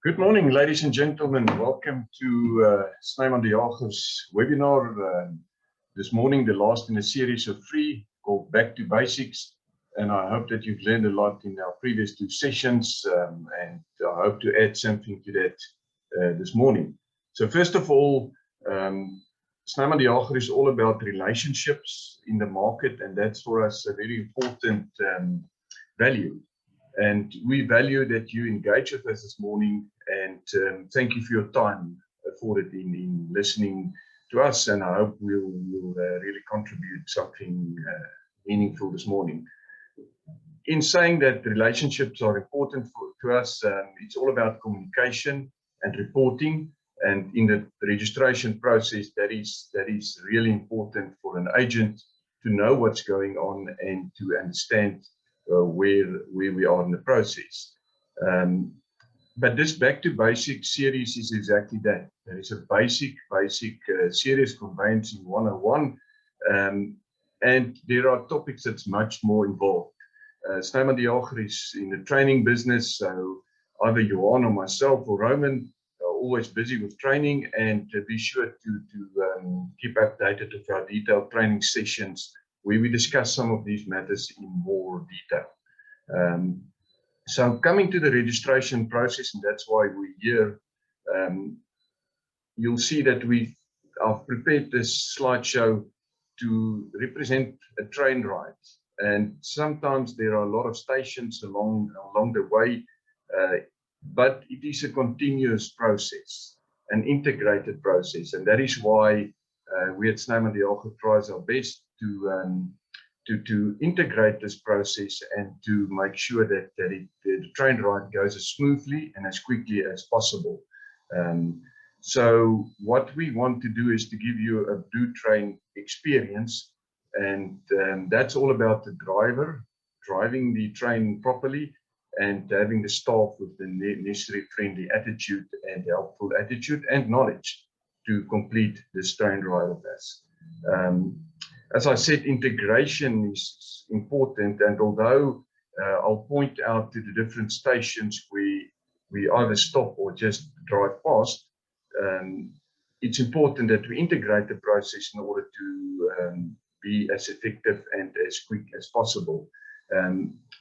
Good morning, ladies and gentlemen. Welcome to Smit de Roux webinar. This morning, the last in a series of three called Back to Basics. And I hope that you've learned a lot in our previous two sessions, and I hope to add something to that this morning. So first of all, Smit de Roux is all about relationships in the market, and that's for us a very important value. And we value that you engage with us this morning, and thank you for your time afforded in listening to us, and I hope we'll really contribute something meaningful this morning. In saying that relationships are important to us, it's all about communication and reporting, and in the registration process, that is really important for an agent to know what's going on and to understand where we are in the process. But this Back to Basics series is exactly that. There is a basic serious conveyancing 101, and there are topics that's much more involved. Smit de Roux is in the training business, so either Johan or myself or Roman are always busy with training, and be sure to keep updated with our detailed training sessions where we discuss some of these matters in more detail. So coming to the registration process, and that's why we're here, you'll see that I've prepared this slideshow to represent a train ride. And sometimes there are a lot of stations along the way, but it is a continuous process, an integrated process. And that is why we at Smit de Roux tries our best to integrate this process and to make sure that the train ride goes as smoothly and as quickly as possible. So what we want to do is to give you a blue train experience, and that's all about the driver driving the train properly and having the staff with the necessary friendly attitude and helpful attitude and knowledge to complete this train ride with us. As I said, integration is important, and although I'll point out to the different stations where we either stop or just drive past, it's important that we integrate the process in order to be as effective and as quick as possible.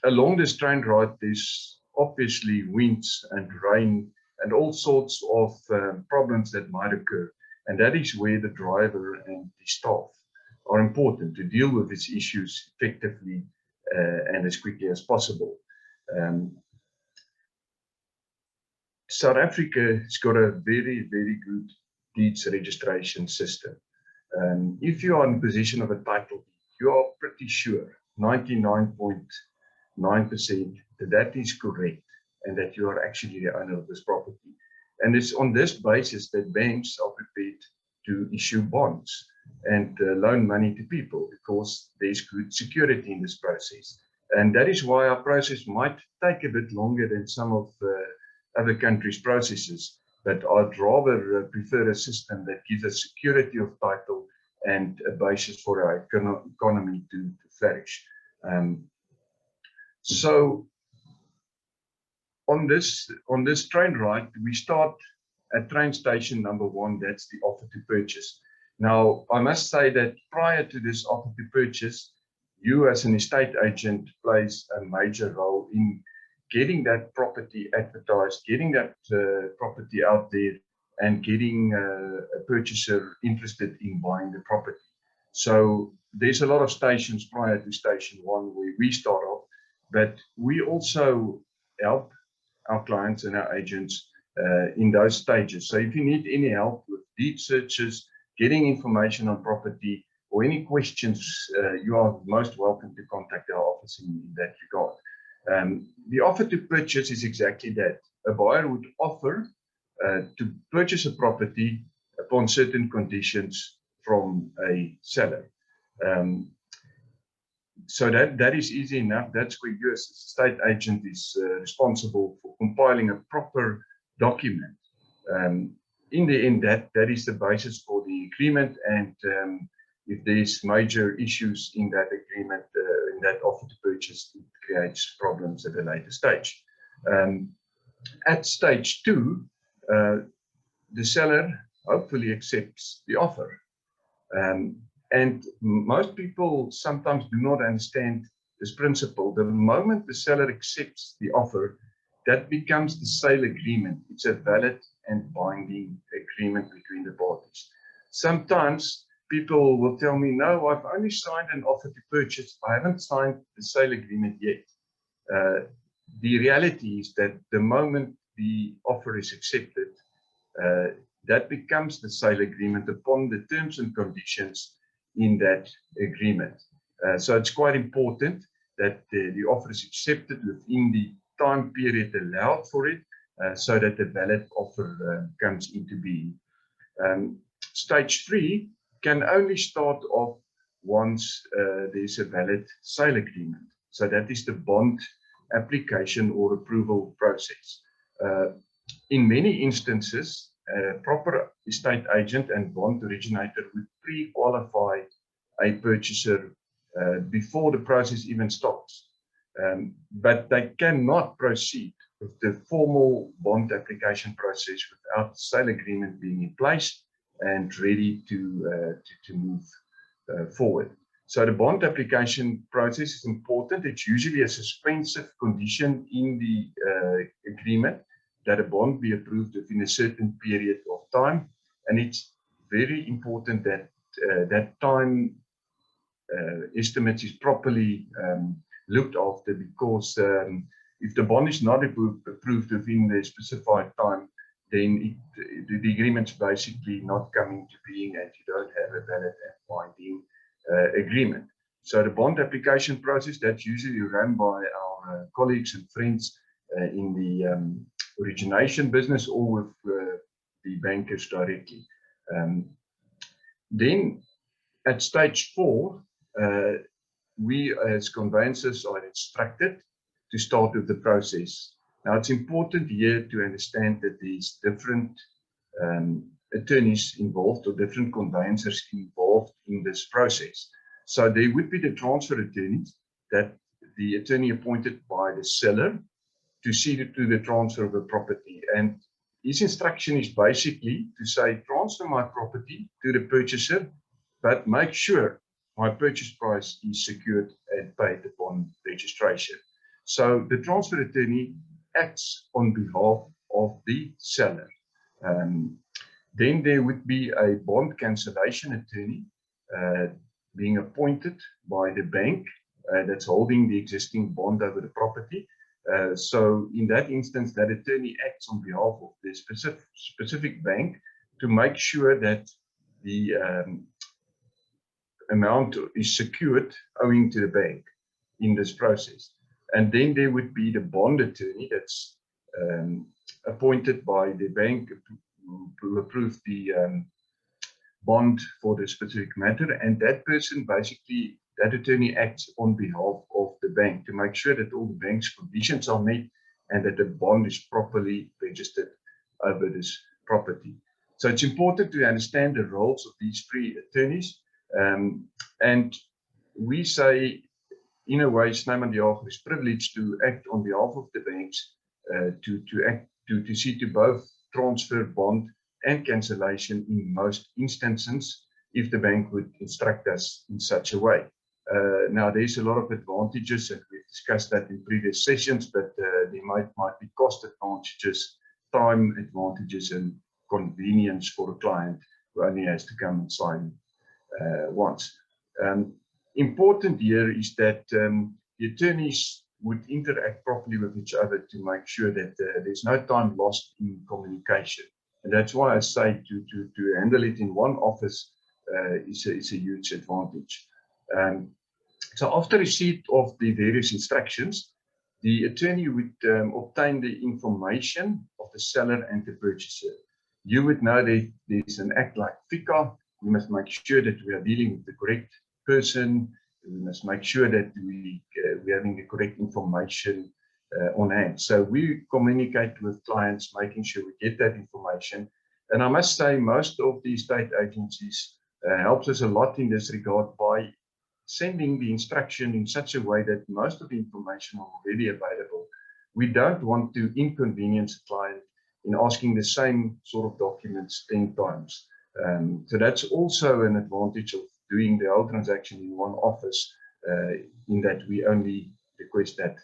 Along this train ride, there's obviously winds and rain and all sorts of problems that might occur, and that is where the driver and the staff are important to deal with these issues effectively and as quickly as possible. South Africa has got a very good deeds registration system. If you are in possession of a title deed, you are pretty sure, 99.9%, that is correct and that you are actually the owner of this property. And it's on this basis that banks are prepared to issue bonds and loan money to people, because there's good security in this process. And that is why our process might take a bit longer than some of other countries' processes, but I'd rather prefer a system that gives us security of title and a basis for our economy to flourish. So on this train ride, we start at train station number 1, that's the offer to purchase. Now, I must say that prior to this offer to purchase, you as an estate agent plays a major role in getting that property advertised, getting that property out there, and getting a purchaser interested in buying the property. So there's a lot of stations prior to station 1 where we start off, but we also help our clients and our agents in those stages. So if you need any help with deed searches, getting information on property, or any questions, you are most welcome to contact our office in that regard. The offer to purchase is exactly that. A buyer would offer to purchase a property upon certain conditions from a seller. So that is easy enough. That's where you as a estate agent is responsible for compiling a proper document. In the end, that is the basis for the agreement, and if there's major issues in that agreement, in that offer to purchase, it creates problems at a later stage. At stage 2, the seller hopefully accepts the offer. And most people sometimes do not understand this principle. The moment the seller accepts the offer, that becomes the sale agreement. It's a valid and binding agreement between the parties. Sometimes people will tell me, no, I've only signed an offer to purchase. I haven't signed the sale agreement yet. The reality is that the moment the offer is accepted, that becomes the sale agreement upon the terms and conditions in that agreement. So it's quite important that the offer is accepted within the time period allowed for it, so that the valid offer comes into being. Stage 3 can only start off once there's a valid sale agreement. So that is the bond application or approval process. In many instances, a proper estate agent and bond originator would pre-qualify a purchaser before the process even starts. But they cannot proceed with the formal bond application process without the sale agreement being in place and ready to move forward. So the bond application process is important. It's usually a suspensive condition in the agreement that a bond be approved within a certain period of time. And it's very important that that time estimate is properly looked after, because if the bond is not approved within the specified time, then the agreement's basically not coming to being, and you don't have a valid and binding agreement. So the bond application process, that's usually run by our colleagues and friends in the origination business or with the bankers directly. Then at stage 4, we as conveyancers are instructed to start with the process. Now, it's important here to understand that there's different attorneys involved or different conveyancers involved in this process. So there would be the transfer attorneys, that the attorney appointed by the seller to see to the transfer of the property. And his instruction is basically to say, transfer my property to the purchaser, but make sure my purchase price is secured and paid upon registration. So the transfer attorney acts on behalf of the seller. Then there would be a bond cancellation attorney being appointed by the bank that's holding the existing bond over the property. So in that instance, that attorney acts on behalf of the specific bank to make sure that the amount is secured owing to the bank in this process. And then there would be the bond attorney that's appointed by the bank to approve the bond for the specific matter. And that person, basically, that attorney acts on behalf of the bank to make sure that all the bank's conditions are met and that the bond is properly registered over this property. So it's important to understand the roles of these 3 attorneys. And we say, in a way, Snyman de Jager is privileged to act on behalf of the banks to see to both transfer, bond, and cancellation in most instances, if the bank would instruct us in such a way. Now, there's a lot of advantages, and we've discussed that in previous sessions, but there might be cost advantages, time advantages, and convenience for a client who only has to come and sign once. Important here is that the attorneys would interact properly with each other to make sure that there's no time lost in communication. And that's why I say to handle it in one office is a huge advantage. So after receipt of the various instructions, the attorney would obtain the information of the seller and the purchaser. You would know that there's an act like FICA. We must make sure that we are dealing with the correct person. We must make sure that we're having the correct information on hand. So we communicate with clients, making sure we get that information. And I must say, most of the estate agencies helps us a lot in this regard by sending the instruction in such a way that most of the information are already available we don't want to inconvenience a client in asking the same sort of documents 10 times. So that's also an advantage of doing the whole transaction in one office, in that we only request that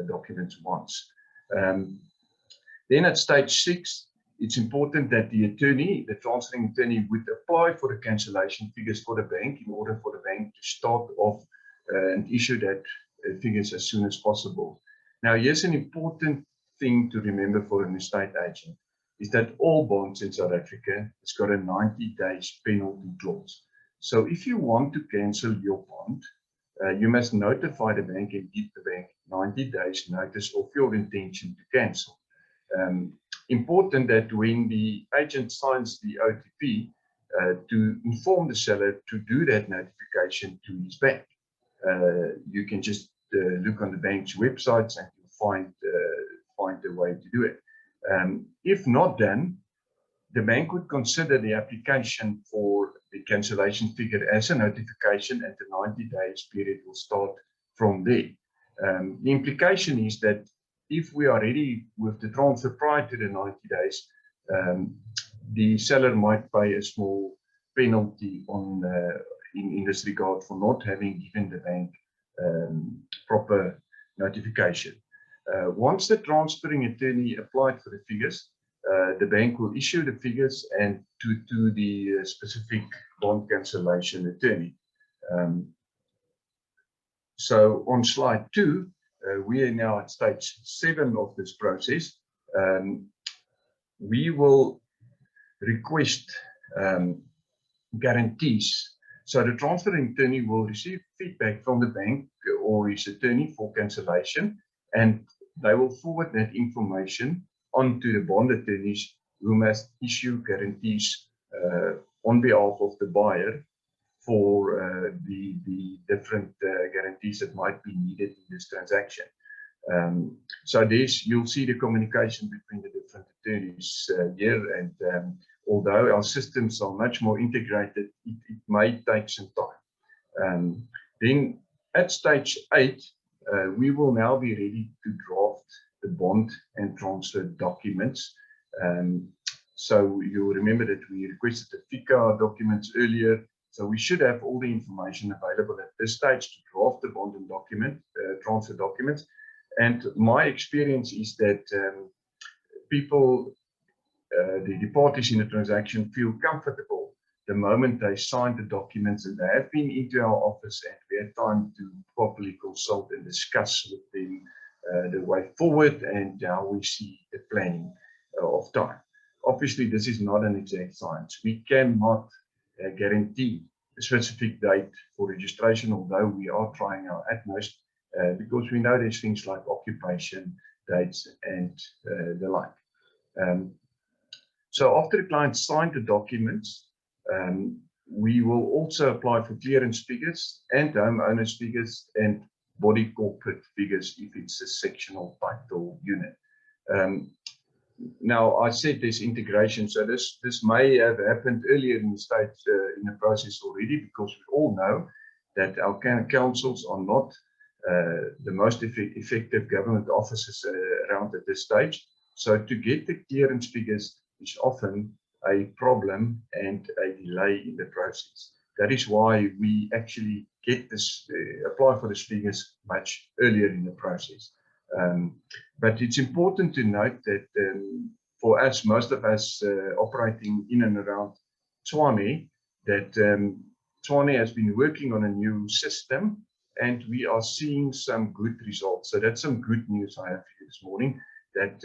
documents once. Then at stage 6, it's important that the attorney, the transferring attorney, would apply for the cancellation figures for the bank in order for the bank to start off and issue that figures as soon as possible. Now, here's an important thing to remember for an estate agent, is that all bonds in South Africa has got a 90 days penalty clause. So if you want to cancel your bond, you must notify the bank and give the bank 90 days notice of your intention to cancel. Important that when the agent signs the OTP, to inform the seller to do that notification to his bank. You can just look on the bank's websites and you'll find a way to do it. If not done, the bank would consider the application for the cancellation figure as a notification, and the 90 days period will start from there. The implication is that if we are ready with the transfer prior to the 90 days, the seller might pay a small penalty in this regard for not having given the bank proper notification. Once the transferring attorney applied for the figures, the bank will issue the figures and to the specific bond cancellation attorney. So on slide 2, we are now at stage 7 of this process. We will request guarantees. So the transferring attorney will receive feedback from the bank or his attorney for cancellation, and they will forward that information onto the bond attorneys, who must issue guarantees on behalf of the buyer for the different guarantees that might be needed in this transaction. So you'll see the communication between the different attorneys here, and although our systems are much more integrated, it may take some time. Then at stage 8, we will now be ready to draft the bond and transfer documents. So you'll remember that we requested the FICA documents earlier. So we should have all the information available at this stage to draft the bond and transfer documents. And my experience is that people, the parties in the transaction, feel comfortable the moment they sign the documents and they have been into our office and we had time to properly consult and discuss with them the way forward and how we see the planning of time. Obviously, this is not an exact science. We cannot guarantee a specific date for registration, although we are trying our utmost, because we know there's things like occupation dates and the like. So after the client signed the documents, we will also apply for clearance figures and homeowners figures and body corporate figures if it's a sectional title unit. Now, I said there's integration, so this may have happened earlier in the stage in the process already, because we all know that our councils are not the most effective government offices around at this stage. So to get the clearance figures is often a problem and a delay in the process. That is why we actually get this, apply for these figures much earlier in the process. But it's important to note that for us, most of us operating in and around Tshwane, that Tshwane has been working on a new system and we are seeing some good results. So that's some good news I have for you this morning, that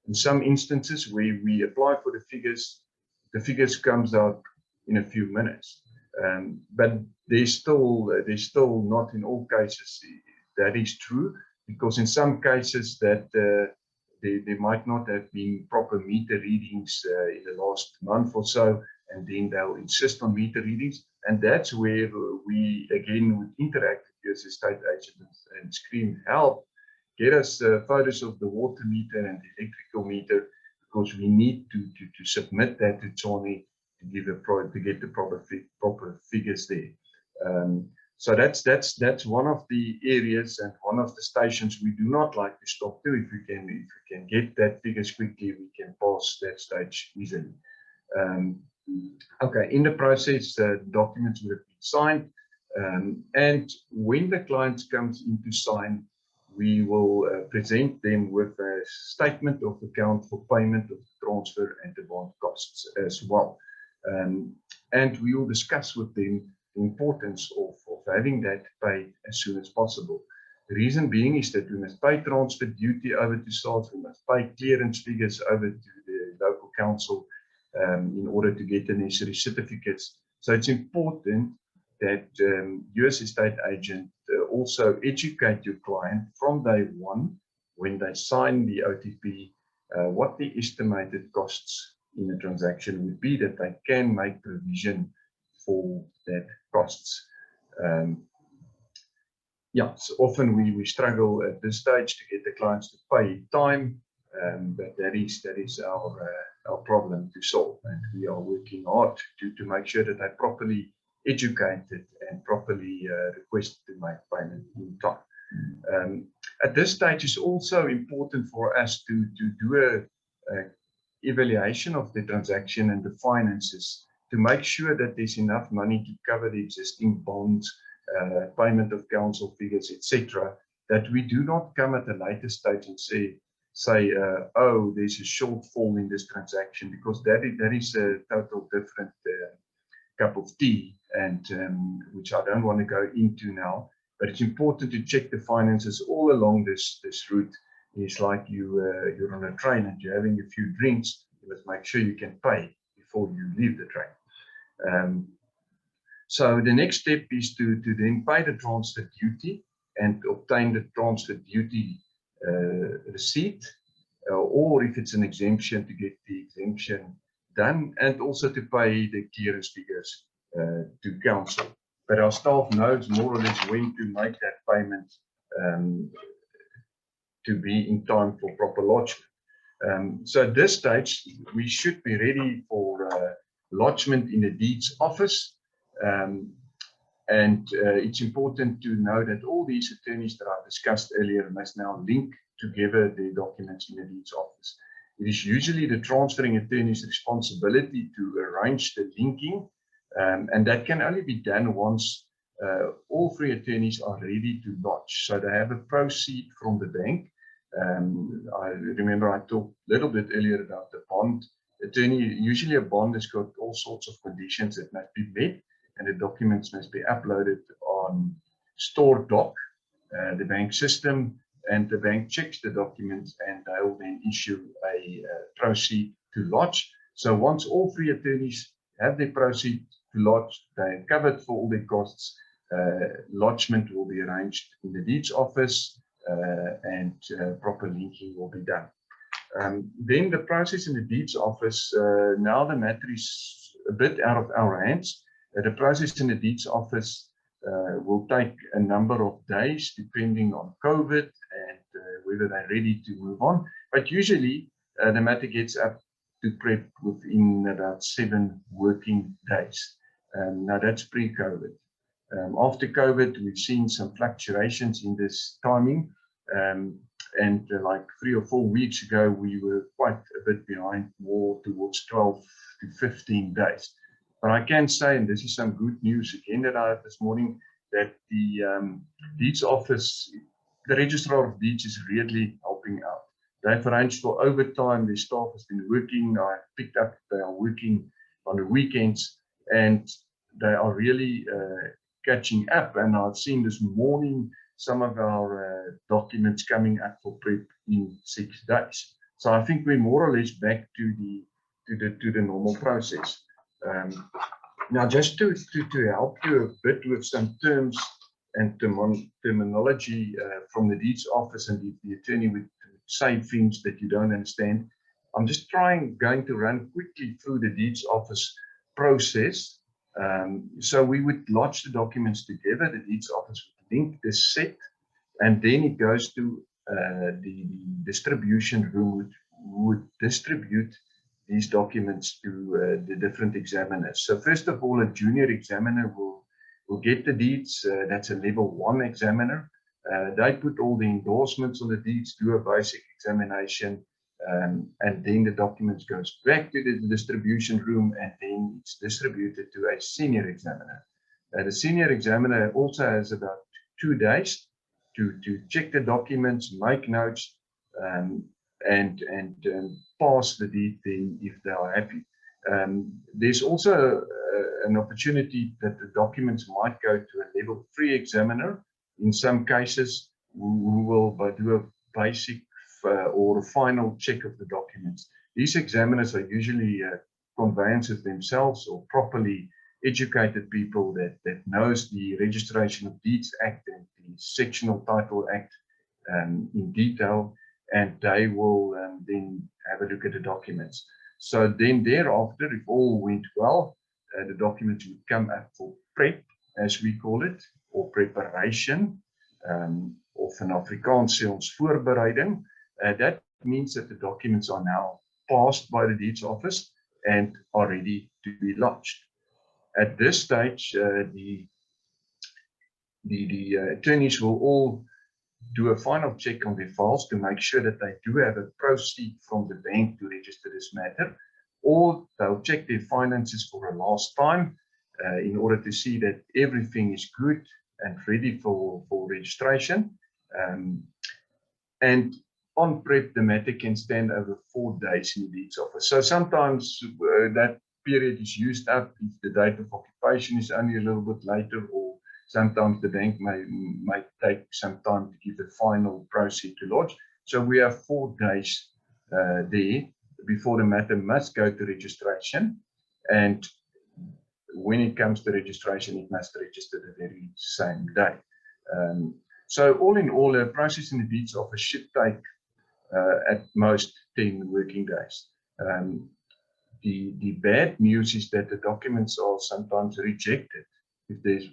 in some instances where we apply for the figures comes out in a few minutes. But there's still not in all cases that is true, because in some cases that there might not have been proper meter readings in the last month or so, and then they'll insist on meter readings, and that's where we again would interact with the estate agent and scream, help, get us photos of the water meter and the electrical meter, because we need to submit that to Tshwane to get the proper figures there. So that's one of the areas and one of the stations we do not like to stop to. If we can get that figures quickly, we can pass that stage easily. Okay, in the process, documents would have been signed, and when the client comes in to sign, we will present them with a statement of account for payment of the transfer and the bond costs as well. And we will discuss with them the importance of having that paid as soon as possible. The reason being is that we must pay transfer duty over to SARS, we must pay clearance figures over to the local council in order to get the necessary certificates. So it's important that you as estate agent also educate your client from day one when they sign the OTP what the estimated costs in the transaction would be, that they can make provision for that costs. Yeah, so often we struggle at this stage to get the clients to pay in time, but that is our problem to solve, and we are working hard to make sure that they're properly educated and properly requested to make payment in time. At this stage, it's also important for us to do a evaluation of the transaction and the finances to make sure that there's enough money to cover the existing bonds, payment of council figures, etc., that we do not come at a later stage and say, oh, there's a shortfall in this transaction, because that is a total different cup of tea, and which I don't want to go into now. But it's important to check the finances all along this route. It's like you're on a train and you're having a few drinks. You must make sure you can pay before you leave the train. So the next step is to then pay the transfer duty and obtain the transfer duty receipt, or if it's an exemption, to get the exemption done, and also to pay the clearance figures to council. But our staff knows more or less when to make that payment to be in time for proper lodgement. So at this stage, we should be ready for lodgement in the deeds office. It's important to know that all these attorneys that I've discussed earlier must now link together the documents in the deeds office. It is usually the transferring attorney's responsibility to arrange the linking, and that can only be done once all three attorneys are ready to lodge. So they have a proceed from the bank. I remember I talked a little bit earlier about the bond attorney. Usually a bond has got all sorts of conditions that must be met, and the documents must be uploaded on StoreDoc, the bank system, and the bank checks the documents and they will then issue a proceed to lodge. So once all three attorneys have their proceed to lodge, they're covered for all their costs, lodgement will be arranged in the deeds office, and proper linking will be done. Then the process in the deeds office, now the matter is a bit out of our hands. The process in the deeds office will take a number of days depending on COVID and whether they're ready to move on. But usually the matter gets up to prep within about 7 working days. Now that's pre-COVID. After COVID, we've seen some fluctuations in this timing. And like 3 or 4 weeks ago, we were quite a bit behind, more towards 12 to 15 days. But I can say, and this is some good news again that I had this morning, that the deeds office, the registrar of deeds, is really helping out. They've arranged for overtime. Their staff has been working. I picked up they are working on the weekends, and they are really catching up. And I've seen this morning some of our documents coming up for prep in 6 days. So I think we're more or less back to the normal process. Now, just to help you a bit with some terms and terminology from the deeds office, and the attorney would say things that you don't understand, I'm just going to run quickly through the deeds office process. So we would lodge the documents together. The deeds office would link this set, and then it goes to the distribution room, who would distribute these documents to the different examiners. So first of all, a junior examiner will will get the deeds. That's a level 1 examiner. They put all the endorsements on the deeds, do a basic examination, and then the documents goes back to the distribution room, and then it's distributed to a senior examiner. The senior examiner also has about 2 days to check the documents, make notes, and pass the deed then if they are happy. There's also an opportunity that the documents might go to a level 3 examiner in some cases, who will do a basic or a final check of the documents. These examiners are usually conveyancers themselves or properly educated people that knows the Registration of Deeds Act and the Sectional Title Act in detail, and they will then have a look at the documents. So then thereafter, if all went well, the documents would come up for prep, as we call it, or preparation, of in Afrikaans sê ons voorbereiding. That means that the documents are now passed by the deeds office and are ready to be lodged. At this stage, the attorneys will all do a final check on their files to make sure that they do have a proceed from the bank to register this matter, or they'll check their finances for a last time in order to see that everything is good and ready for registration. And on prep, the matter can stand over 4 days in the deeds office. So sometimes that period is used up if the date of occupation is only a little bit later, or sometimes the bank may take some time to give the final proceed to lodge. So we have 4 days there before the matter must go to registration. And when it comes to registration, it must register the very same day. So all in all, a process in the deeds office should take at most 10 working days. The bad news is that the documents are sometimes rejected. If there's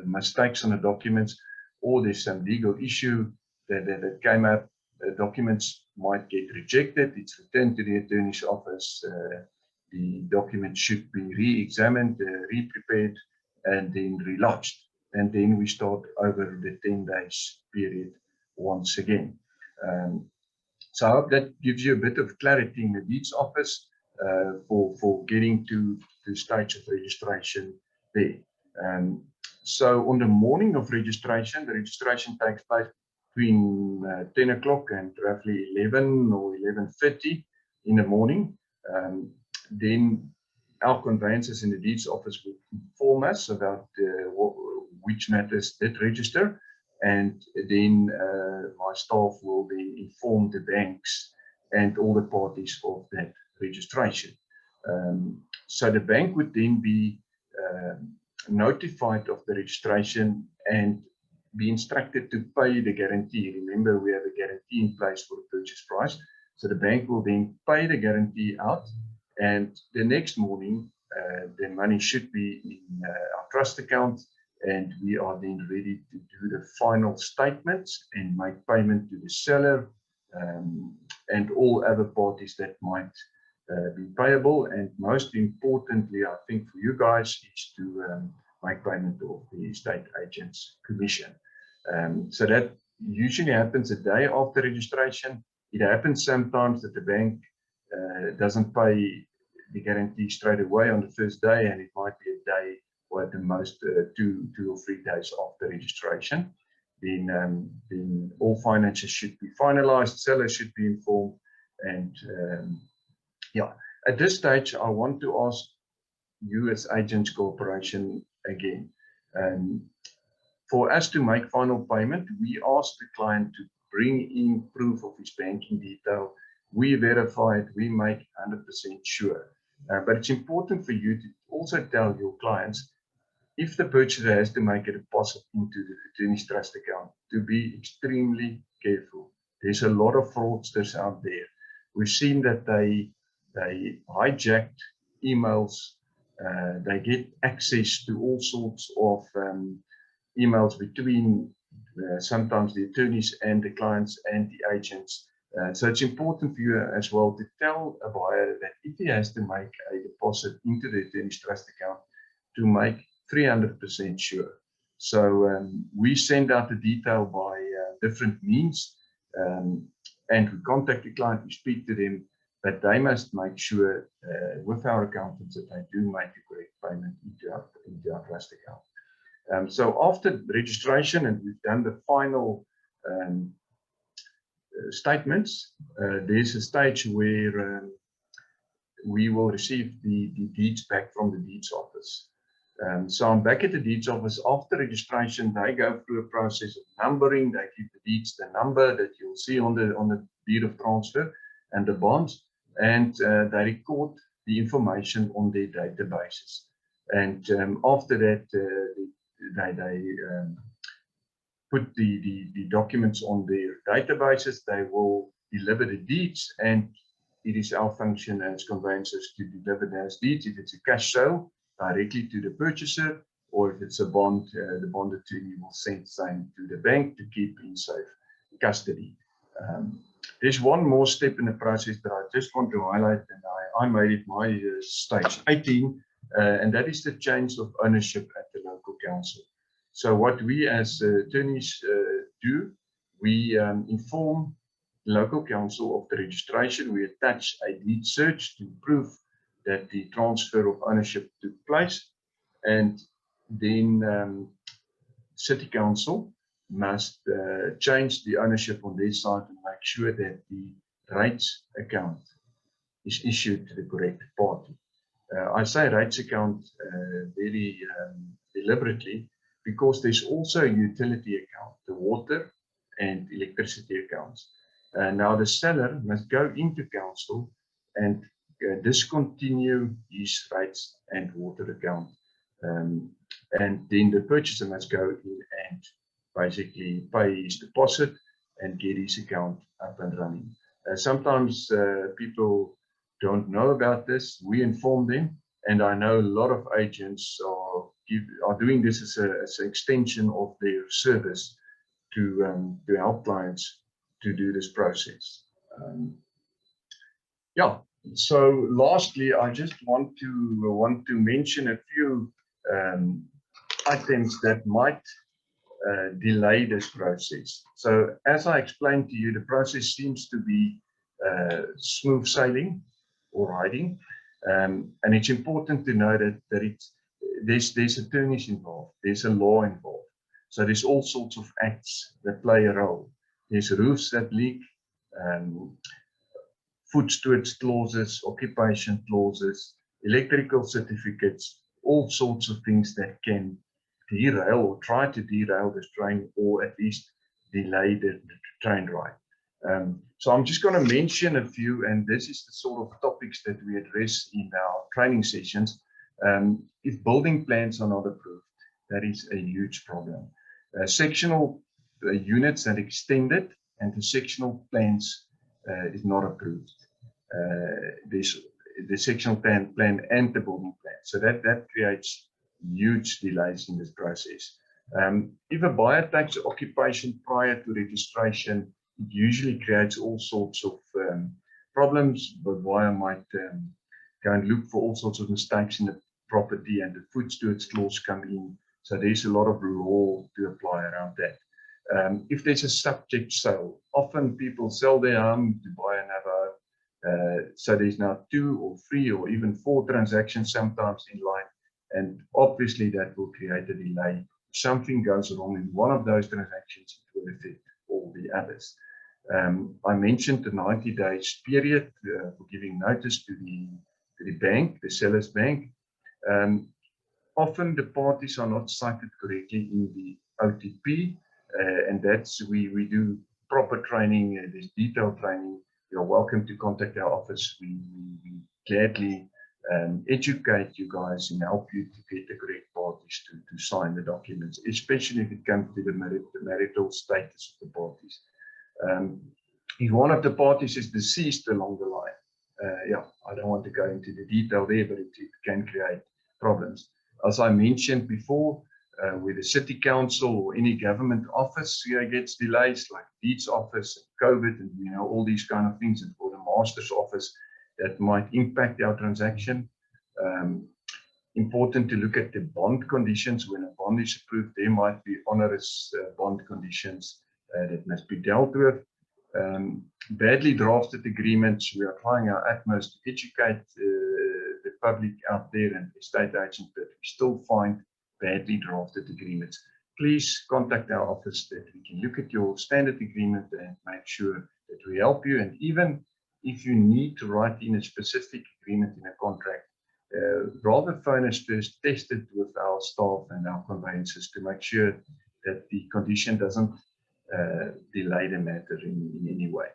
mistakes on the documents, or there's some legal issue that came up, documents might get rejected. It's returned to the attorney's office. The document should be re-examined, re-prepared, and then relodged. And then we start over the 10 days period once again. So I hope that gives you a bit of clarity in the deeds office for getting to the stage of registration there. So on the morning of registration, the registration takes place between 10 o'clock and roughly 11 or 11:30 in the morning. Then our conveyancers in the deeds office will inform us about which matters did register, and then my staff will then inform the banks and all the parties of that registration. So the bank would then be notified of the registration and be instructed to pay the guarantee. Remember, we have a guarantee in place for the purchase price. So the bank will then pay the guarantee out, and the next morning the money should be in our trust account, and we are then ready to do the final statements and make payment to the seller and all other parties that might be payable. And most importantly, I think for you guys, is to make payment of the estate agent's commission. So that usually happens a day after registration. It happens sometimes that the bank doesn't pay the guarantee straight away on the first day, and it might be a day or at the most 2 or 3 days after registration. Then all finances should be finalized, sellers should be informed, and yeah, at this stage, I want to ask you as Agents Corporation again. For us to make final payment, we ask the client to bring in proof of his banking detail. We verify it, we make 100% sure. But it's important for you to also tell your clients, if the purchaser has to make a deposit into the attorney's trust account, to be extremely careful. There's a lot of fraudsters out there. We've seen that they hijacked emails, they get access to all sorts of emails between sometimes the attorneys and the clients and the agents. So it's important for you as well to tell a buyer that if he has to make a deposit into the attorney's trust account, to make 300% sure. So we send out the detail by different means, and we contact the client, we speak to them, but they must make sure with our accountants that they do make the correct payment into our trust account. So after registration, and we've done the final statements, there's a stage where we will receive the deeds back from the deeds office. So I'm back at the deeds office after registration. They go through a process of numbering. They give the deeds the number that you'll see on the deed of transfer and the bonds, and they record the information on their databases. And after that, they put the documents on their databases. They will deliver the deeds, and it is our function as conveyancers to deliver those deeds. If it's a cash sale, directly to the purchaser, or if it's a bond, the bond attorney will send same to the bank to keep in safe custody. There's one more step in the process that I just want to highlight, and I made it my stage 18, and that is the change of ownership at the local council. So what we as attorneys do, we inform the local council of the registration. We attach a deed search to prove that the transfer of ownership took place, and then City Council must change the ownership on their side and make sure that the rates account is issued to the correct party. I say rates account very deliberately, because there's also a utility account, the water and electricity accounts. Now the seller must go into council and discontinue his rates and water account, and then the purchaser must go in and basically pay his deposit and get his account up and running. Sometimes people don't know about this. We inform them, and I know a lot of agents are doing this as an extension of their service to help clients to do this process. Yeah. So lastly, I just want to mention a few items that might delay this process. So as I explained to you, the process seems to be smooth sailing or riding, and it's important to know that there's attorneys involved, there's a law involved. So there's all sorts of acts that play a role. There's roofs that leak, food stewards clauses, occupation clauses, electrical certificates, all sorts of things that can derail or try to derail this train, or at least delay the train ride. So I'm just going to mention a few, and this is the sort of topics that we address in our training sessions. If building plans are not approved, that is a huge problem. Sectional units that extended and the sectional plans is not approved. There's the sectional plan and the building plan. So that creates huge delays in this process. If a buyer takes occupation prior to registration, it usually creates all sorts of problems. But buyer might go and look for all sorts of mistakes in the property, and the food stewards clause come in. So there's a lot of law to apply around that. If there's a subject sale, often people sell their home to buy another home. So there's now 2 or 3 or even 4 transactions sometimes in line, and obviously that will create a delay. If something goes wrong in one of those transactions, it will affect all the others. I mentioned the 90 days period for giving notice to the bank, the seller's bank. Often the parties are not cited correctly in the OTP, and that's we do proper training. There's detailed training. You're welcome to contact our office. We gladly educate you guys and help you to get the correct parties to sign the documents, especially if it comes to the marital status of the parties. If one of the parties is deceased along the line, yeah, I don't want to go into the detail there, but it can create problems. As I mentioned before, with the city council or any government office gets delays, like deeds office, COVID, and all these kind of things, and for the master's office, that might impact our transaction. important to look at the bond conditions. When a bond is approved, there might be onerous bond conditions that must be dealt with. Badly drafted agreements, we are trying our utmost to educate the public out there and estate agents, but we still find badly drafted agreements. Please contact our office that we can look at your standard agreement and make sure that we help you. And even if you need to write in a specific agreement in a contract, rather phone us first, test it with our staff and our conveyancers to make sure that the condition doesn't delay the matter in any way.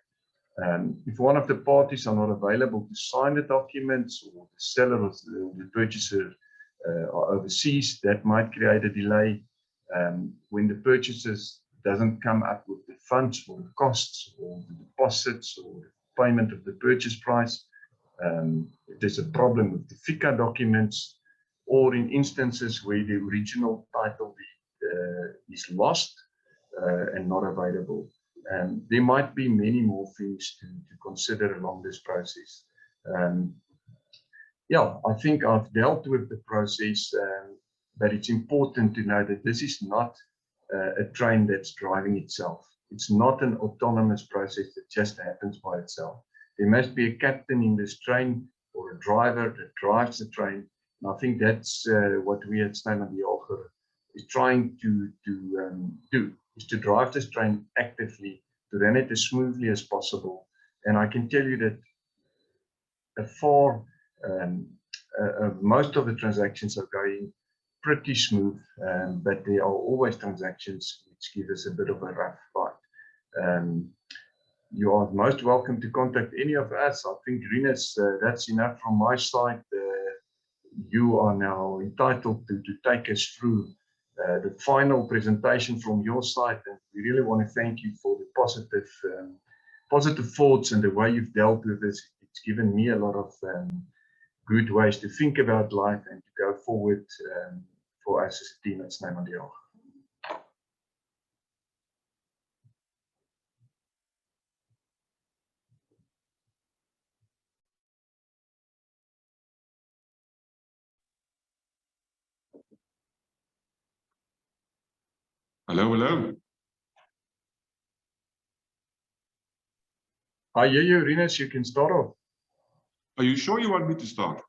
If one of the parties are not available to sign the documents, or the seller or the purchaser are overseas, that might create a delay. When the purchaser doesn't come up with the funds or the costs or the deposits or the payment of the purchase price, if there's a problem with the FICA documents, or in instances where the original title is lost and not available. There might be many more things to consider along this process. Yeah, I think I've dealt with the process, but it's important to know that this is not a train that's driving itself. It's not an autonomous process that just happens by itself. There must be a captain in this train or a driver that drives the train. And I think that's what we at Smit Property Transfer is trying to do, is to drive this train actively, to run it as smoothly as possible. And I can tell you that most of the transactions are going pretty smooth, but there are always transactions which give us a bit of a rough ride. You are most welcome to contact any of us. I think, Rinus, that's enough from my side. You are now entitled to take us through the final presentation from your side, and we really want to thank you for the positive thoughts and the way you've dealt with this. It's given me a lot of good ways to think about life and to go forward for us as a team at Smit Property Transfer. Hello, hello. I hear you, Rinus, you can start off. Are you sure you want me to start?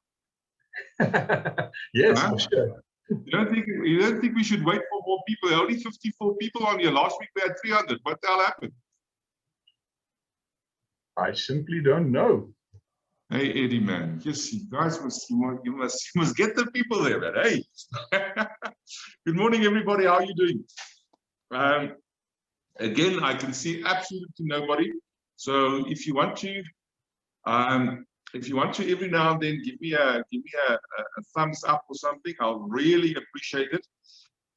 Yes, for sure. You don't think we should wait for more people? There are only 54 people on here. Last week we had 300. What the hell happened? I simply don't know. Hey, Eddie, man. Yes, you guys you must get the people there, man. Hey. Good morning, everybody. How are you doing? Again, I can see absolutely nobody. So if you want to every now and then give me a thumbs up or something, I'll really appreciate it.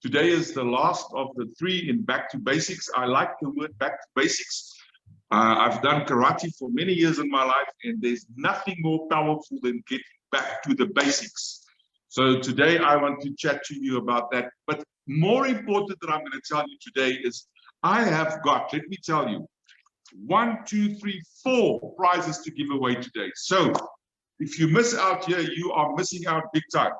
Today is the last of the 3 in Back to Basics. I like the word Back to Basics. I've done karate for many years in my life, and there's nothing more powerful than getting back to the basics. So today I want to chat to you about that. But more important that I'm going to tell you today is I have got, let me tell you, 1, 2, 3, 4 prizes to give away today. So if you miss out here, you are missing out big time.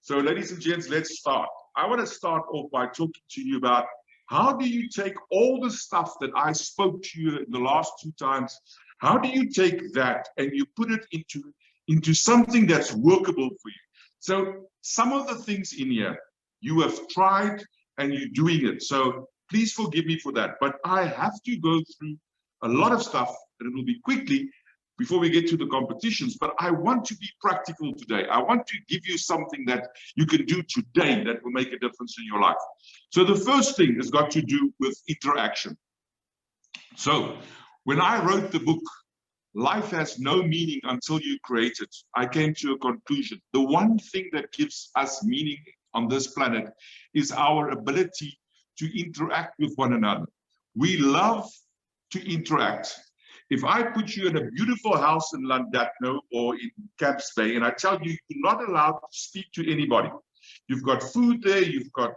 So ladies and gents, let's start. I want to start off by talking to you about how do you take all the stuff that I spoke to you in the last 2 times, how do you take that and you put it into something that's workable for you? So some of the things in here you have tried and you're doing it. So please forgive me for that. But I have to go through a lot of stuff, and it will be quickly before we get to the competitions. But I want to be practical today. I want to give you something that you can do today that will make a difference in your life. So the first thing has got to do with interaction. So when I wrote the book, Life Has No Meaning Until You Create It, I came to a conclusion. The one thing that gives us meaning on this planet is our ability to interact with one another. We love to interact. If I put you in a beautiful house in Llandudno or in Camps Bay, and I tell you, you're not allowed to speak to anybody. You've got food there, you've got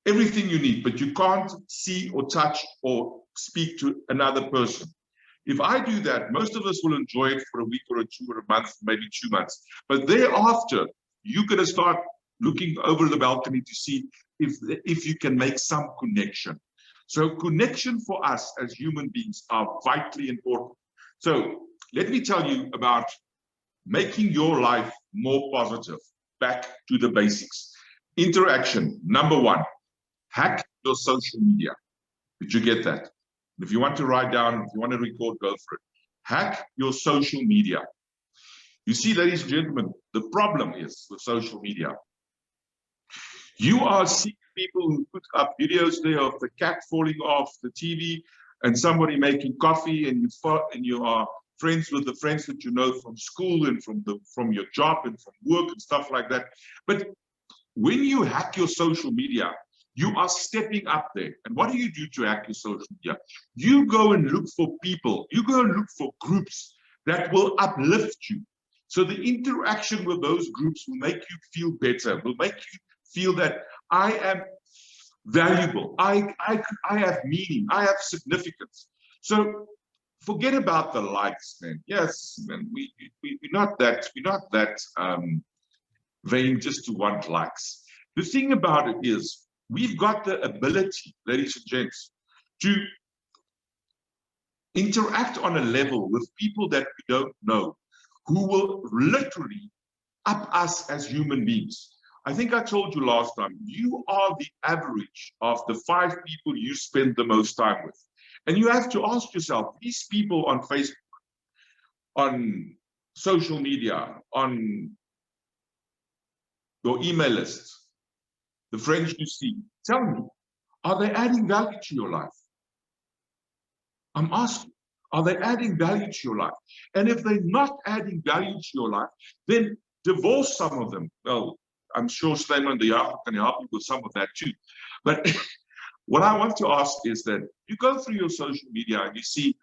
everything you need, but you can't see or touch or speak to another person. If I do that, most of us will enjoy it for a week or 2 or a month, maybe 2 months. But thereafter, you're going to start looking over the balcony to see if you can make some connection. So connection for us as human beings are vitally important. So let me tell you about making your life more positive. Back to the basics. Interaction, number one, hack your social media. Did you get that? If you want to write down, if you want to record, go for it. Hack your social media. You see, ladies and gentlemen, the problem is with social media. You are seeing people who put up videos there of the cat falling off the TV and somebody making coffee, and you are friends with the friends that you know from school and from your job and from work and stuff like that. But when you hack your social media, you are stepping up there. And what do you do to hack your social media? You go and look for people. You go and look for groups that will uplift you. So the interaction with those groups will make you feel better, will make you feel that I am valuable, I have meaning, I have significance. So forget about the likes, man. Yes, man, we're not that vain just to want likes. The thing about it is, we've got the ability, ladies and gents, to interact on a level with people that we don't know, who will literally up us as human beings. I think I told you last time, you are the average of the 5 people you spend the most time with. And you have to ask yourself, these people on Facebook, on social media, on your email list, the friends you see, tell me, are they adding value to your life? I'm asking, are they adding value to your life? And if they're not adding value to your life, then divorce some of them. Well, I'm sure Snyman de Jager can help you with some of that too. But what I want to ask is that you go through your social media and you see,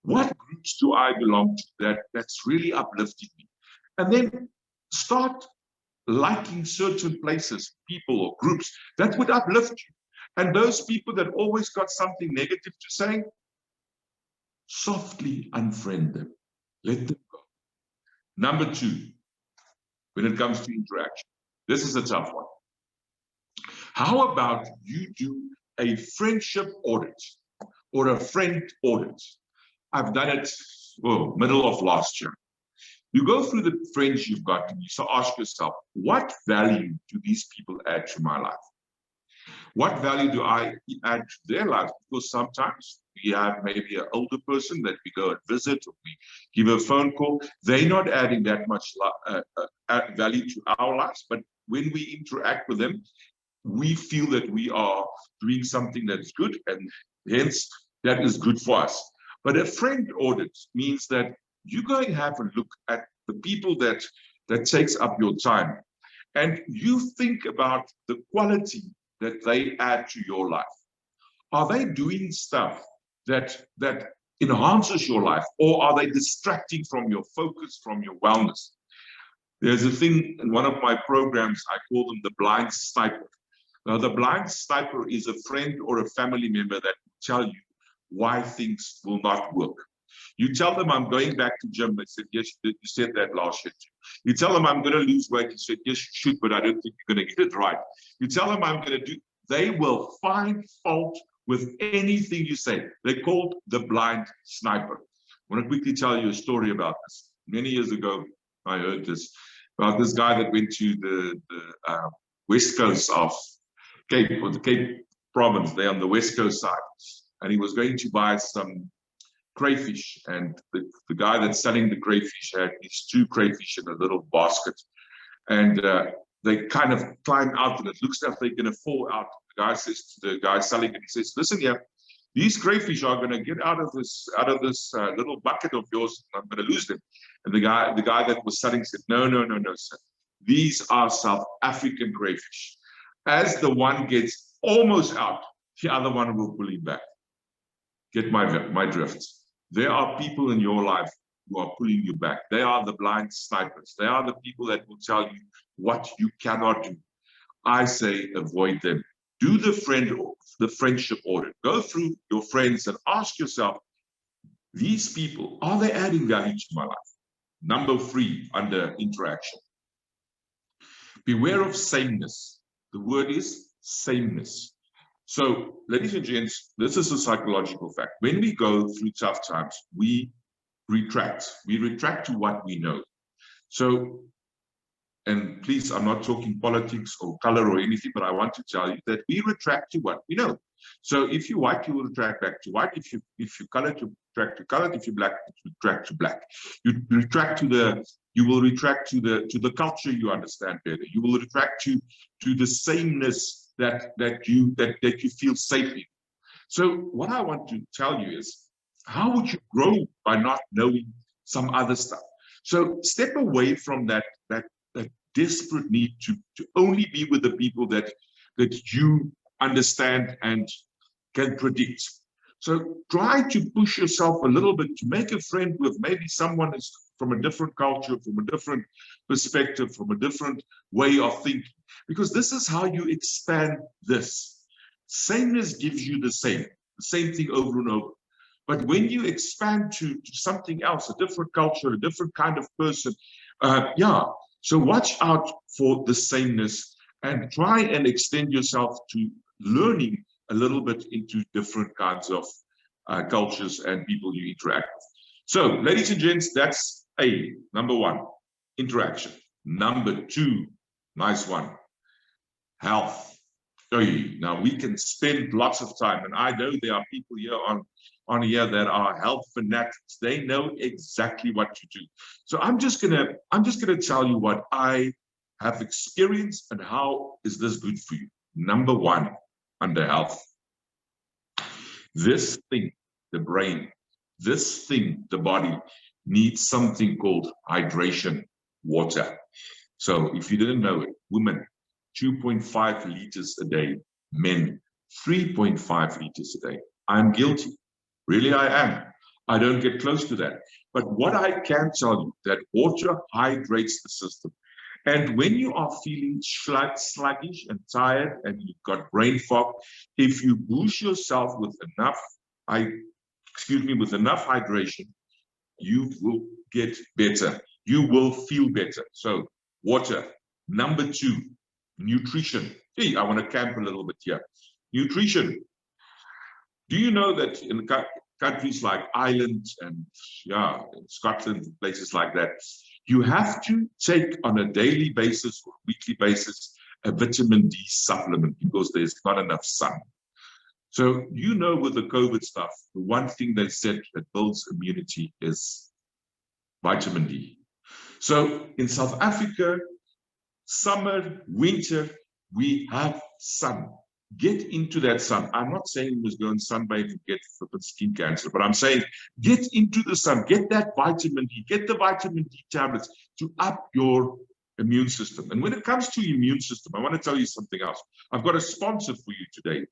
what groups do I belong to that's really uplifting me? And then start liking certain places, people or groups that would uplift you. And those people that always got something negative to say, softly unfriend them. Let them go. Number 2, when it comes to interaction, this is a tough one. How about you do a friendship audit or a friend audit? I've done it, well, middle of last year. You go through the friends you've got and you so ask yourself, what value do these people add to my life? What value do I add to their life? Because sometimes we have maybe an older person that we go and visit, or we give a phone call. They're not adding that much value to our lives, but when we interact with them, we feel that we are doing something that's good, and hence that is good for us. But a friend audit means that you go and have a look at the people that takes up your time, and you think about the quality that they add to your life. Are they doing stuff that enhances your life, or are they distracting from your focus, from your wellness? There's a thing in one of my programs, I call them the blind sniper. Now, the blind sniper is a friend or a family member that will tell you why things will not work. You tell them, I'm going back to gym. They said, yes, you said that last year too. You tell them, I'm going to lose weight. You said, yes, you should, but I don't think you're going to get it right. You tell them, I'm going to do, they will find fault with anything you say. They're called the blind sniper. I want to quickly tell you a story about this. Many years ago, I heard this about this guy that went to the west coast of Cape, or the Cape province, there on the west coast side. And he was going to buy some crayfish, and the guy that's selling the crayfish had these 2 crayfish in a little basket, and they kind of climb out, and it looks like they're going to fall out. The guy says to the guy selling it, he says, listen here, these crayfish are going to get out of this little bucket of yours, and I'm going to lose them. And the guy that was selling said, no, sir, these are South African crayfish. As the one gets almost out, the other one will pull him back. Get my drift. There are people in your life who are pulling you back. They are the blind snipers. They are the people that will tell you what you cannot do. I say avoid them. Do the friendship audit. Go through your friends and ask yourself, these people, are they adding value to my life? Number 3 under interaction. Beware of sameness. The word is sameness. So, ladies and gents, this is a psychological fact. When we go through tough times, we retract. We retract to what we know. So, and please, I'm not talking politics or color or anything, but I want to tell you that we retract to what we know. So if you're white, you will retract back to white. If you colored, you retract to colored. If you're black, you retract to black. You will retract to the culture you understand better. You will retract to the sameness that you feel safe in. So what I want to tell you is, how would you grow by not knowing some other stuff? So step away from that desperate need to only be with the people that you understand and can predict. So try to push yourself a little bit to make a friend with maybe someone is from a different culture, from a different perspective, from a different way of thinking, because this is how you expand this. Sameness gives you the same thing over and over. But when you expand to something else, a different culture, a different kind of person, so watch out for the sameness and try and extend yourself to learning a little bit into different kinds of cultures and people you interact with. So, ladies and gents, that's number one, interaction. Number two, nice one, health. Now, we can spend lots of time, and I know there are people here on here that are health fanatics. They know exactly what to do. So I'm just gonna tell you what I have experienced and how is this good for you. Number one, under health, this thing, the brain, this thing, the body, needs something called hydration, water. So if you didn't know it, women, 2.5 liters a day, men, 3.5 liters a day. I'm guilty. Really, I am. I don't get close to that. But what I can tell you, that water hydrates the system. And when you are feeling sluggish and tired and you've got brain fog, if you boost yourself with enough hydration, you will get better. You will feel better. So water. Number two, nutrition. Hey, I want to camp a little bit here. Nutrition. Do you know that in countries like Ireland and Scotland, places like that, you have to take on a daily basis or weekly basis a vitamin D supplement because there's not enough sun. So, you know, with the COVID stuff, the one thing they said that builds immunity is vitamin D. So in South Africa, summer, winter, we have sun. Get into that sun. I'm not saying you must go and sunbathe and get skin cancer, but I'm saying get into the sun, get that vitamin D, get the vitamin D tablets to up your immune system. And when it comes to immune system, I want to tell you something else. I've got a sponsor for you today.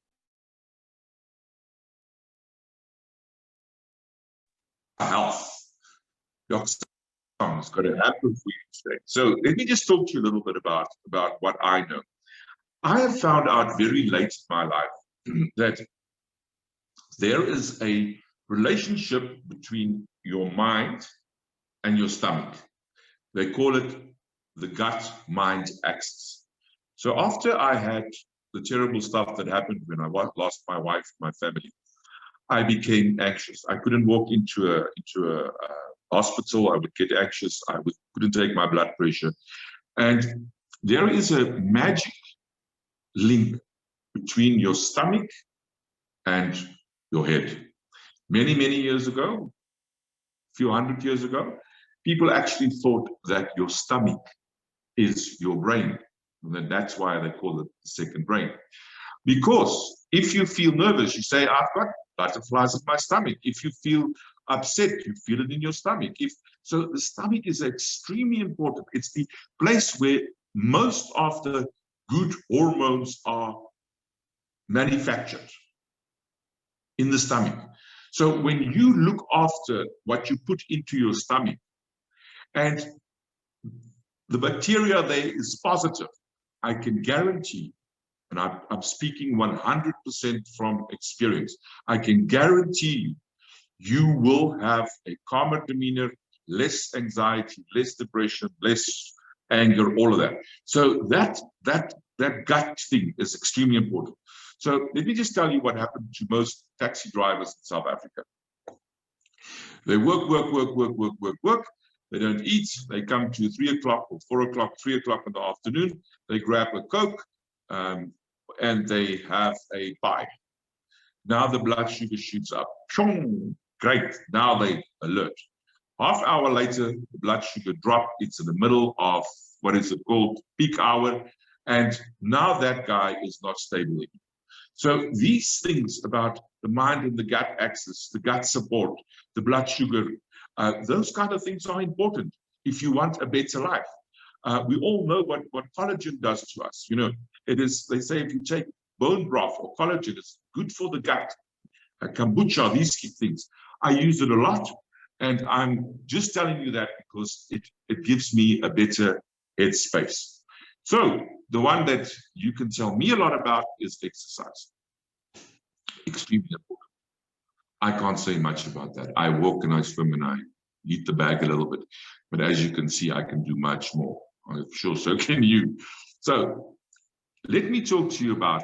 Health. It's got to happen for you today. So let me just talk to you a little bit about what I know. I have found out very late in my life that there is a relationship between your mind and your stomach. They call it the gut-mind axis. So after I had the terrible stuff that happened when I lost my wife, my family, I became anxious. I couldn't walk into a hospital. I would get anxious. I couldn't take my blood pressure. And there is a magic link between your stomach and your head. Many, many years ago, a few hundred years ago, people actually thought that your stomach is your brain. And then that's why they call it the second brain. Because if you feel nervous, you say, I've got butterflies in my stomach. If you feel upset, you feel it in your stomach. So the stomach is extremely important. It's the place where most of the good hormones are manufactured, in the stomach. So when you look after what you put into your stomach and the bacteria there is positive, I can guarantee, and I'm speaking 100% from experience, I can guarantee you will have a calmer demeanor, less anxiety, less depression, less anger, all of that. So that gut thing is extremely important. So let me just tell you what happened to most taxi drivers in South Africa. They work. They don't eat. They come to 3 o'clock or 4 o'clock, 3 o'clock in the afternoon. They grab a Coke and they have a pie. Now the blood sugar shoots up. Great. Now they alert. Half hour later, the blood sugar dropped. It's in the middle of what is it called? Peak hour. And now that guy is not stable anymore. So these things about the mind and the gut axis, the gut support, the blood sugar, those kind of things are important if you want a better life. We all know what collagen does to us. You know, it is, they say if you take bone broth or collagen, it's good for the gut. Kombucha, these things. I use it a lot. And I'm just telling you that because it gives me a better headspace. So the one that you can tell me a lot about is exercise. Extremely important. I can't say much about that. I walk and I swim and I eat the bag a little bit. But as you can see, I can do much more. I'm sure so can you. So let me talk to you about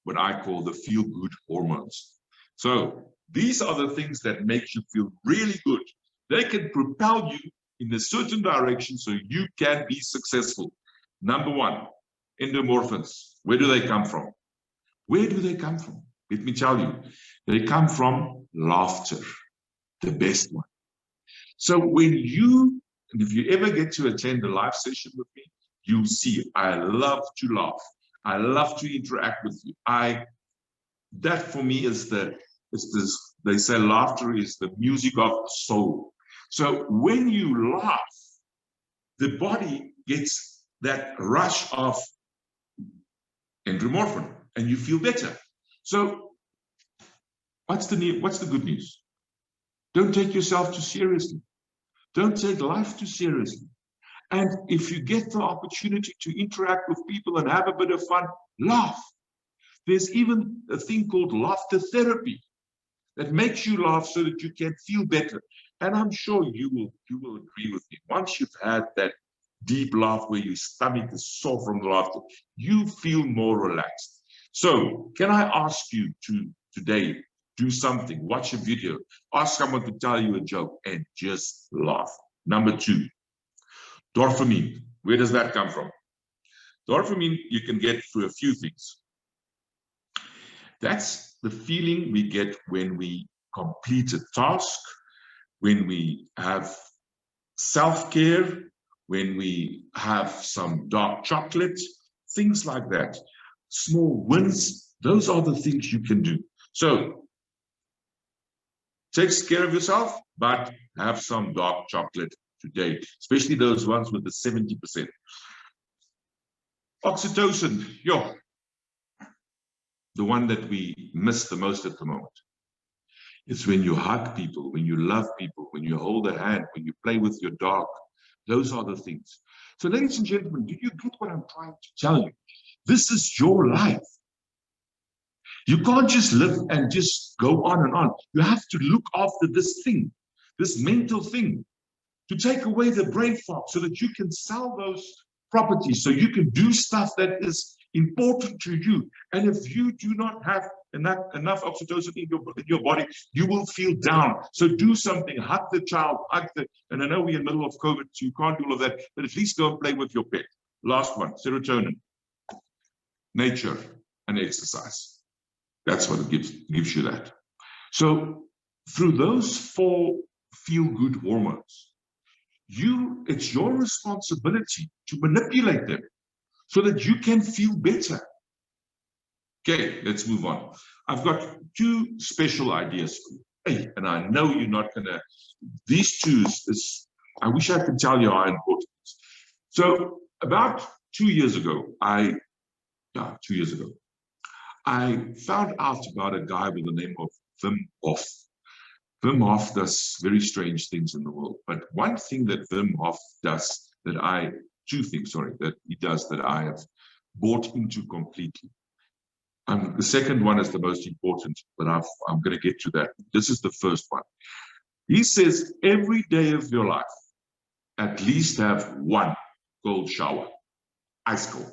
what I call the feel-good hormones. So these are the things that make you feel really good. They can propel you in a certain direction so you can be successful. Number one, endorphins. Where do they come from? Where do they come from? Let me tell you. They come from laughter, the best one. So when you, and if you ever get to attend a live session with me, you'll see I love to laugh. I love to interact with you. That for me is they say laughter is the music of the soul. So when you laugh, the body gets that rush of endorphin and you feel better. So what's the good news? Don't take yourself too seriously. Don't take life too seriously. And if you get the opportunity to interact with people and have a bit of fun, laugh. There's even a thing called laughter therapy that makes you laugh so that you can feel better. And I'm sure you will agree with me. Once you've had that deep laugh where your stomach is sore from the laughter, you feel more relaxed. So can I ask you to today do something, watch a video, ask someone to tell you a joke and just laugh. Number two, dopamine. Where does that come from? Dopamine you can get through a few things. That's the feeling we get when we complete a task, when we have self-care, when we have some dark chocolate, things like that. Small wins, those are the things you can do. So take care of yourself, but have some dark chocolate today, especially those ones with the 70%. Oxytocin, the one that we miss the most at the moment. It's when you hug people, when you love people, when you hold a hand, when you play with your dog. Those are the things. So ladies and gentlemen, do you get what I'm trying to tell you? This is your life. You can't just live and just go on and on. You have to look after this thing, this mental thing, to take away the brain fog so that you can sell those properties, so you can do stuff that is important to you. And if you do not have enough oxytocin in your body, you will feel down. So do something, hug the child, and I know we're in the middle of COVID, so you can't do all of that, but at least go and play with your pet. Last one, serotonin, nature and exercise. That's what it gives you that. So through those 4 feel-good hormones, it's your responsibility to manipulate them so that you can feel better. Okay, let's move on. I've got 2 special ideas for you. Hey, and I know you're not gonna, these 2 I wish I could tell you how important it is. So about 2 years ago, I found out about a guy by the name of Wim Hof. Wim Hof does very strange things in the world, but one thing that Wim Hof does two things that he does that I have bought into completely. The second one is the most important, but I'm going to get to that. This is the first one. He says every day of your life, at least have 1 cold shower, ice cold.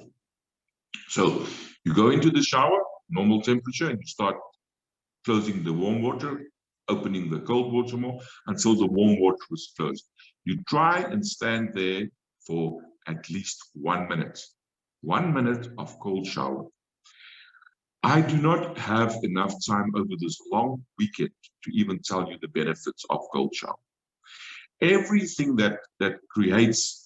So you go into the shower, normal temperature, and you start closing the warm water, opening the cold water more until the warm water is closed. You try and stand there for at least 1 minute. 1 minute of cold shower. I do not have enough time over this long weekend to even tell you the benefits of cold shower. Everything that creates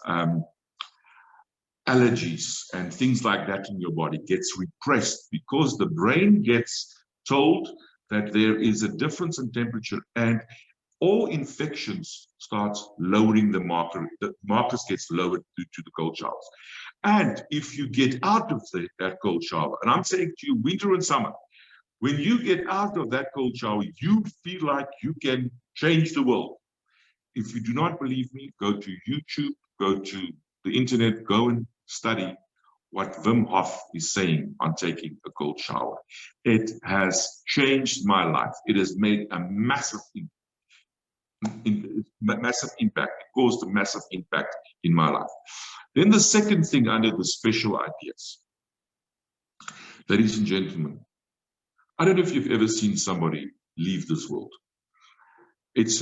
allergies and things like that in your body gets repressed because the brain gets told that there is a difference in temperature, and all infections starts lowering the marker. The markers gets lowered due to the cold showers. And if you get out of that cold shower, and I'm saying to you, winter and summer, when you get out of that cold shower, you feel like you can change the world. If you do not believe me, go to YouTube, go to the internet, go and study what Wim Hof is saying on taking a cold shower. It has changed my life. It has made a massive impact. It caused a massive impact in my life. Then the second thing under the special ideas, ladies and gentlemen, I don't know if you've ever seen somebody leave this world. It's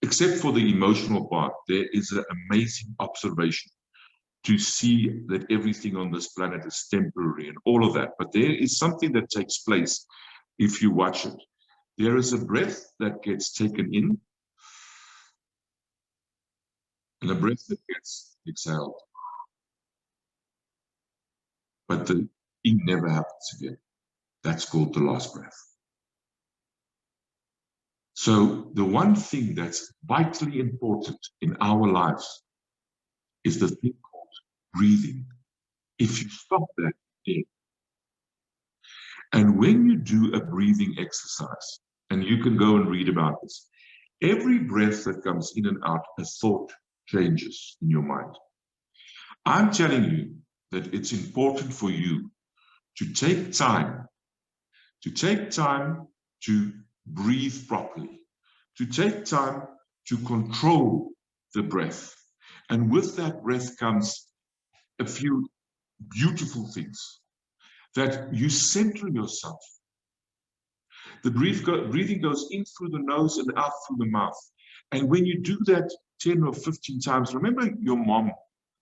except for the emotional part, there is an amazing observation to see that everything on this planet is temporary and all of that. But there is something that takes place if you watch it. There is a breath that gets taken in and a breath that gets exhaled. But the thing never happens again. That's called the last breath. So the one thing that's vitally important in our lives is the thing called breathing. If you stop that, you're dead. And when you do a breathing exercise, and you can go and read about this, every breath that comes in and out, a thought changes in your mind. I'm telling you that it's important for you to take time to breathe properly, to take time to control the breath. And with that breath comes a few beautiful things, that you center yourself. The breathing goes in through the nose and out through the mouth. And when you do that 10 or 15 times, remember your mom,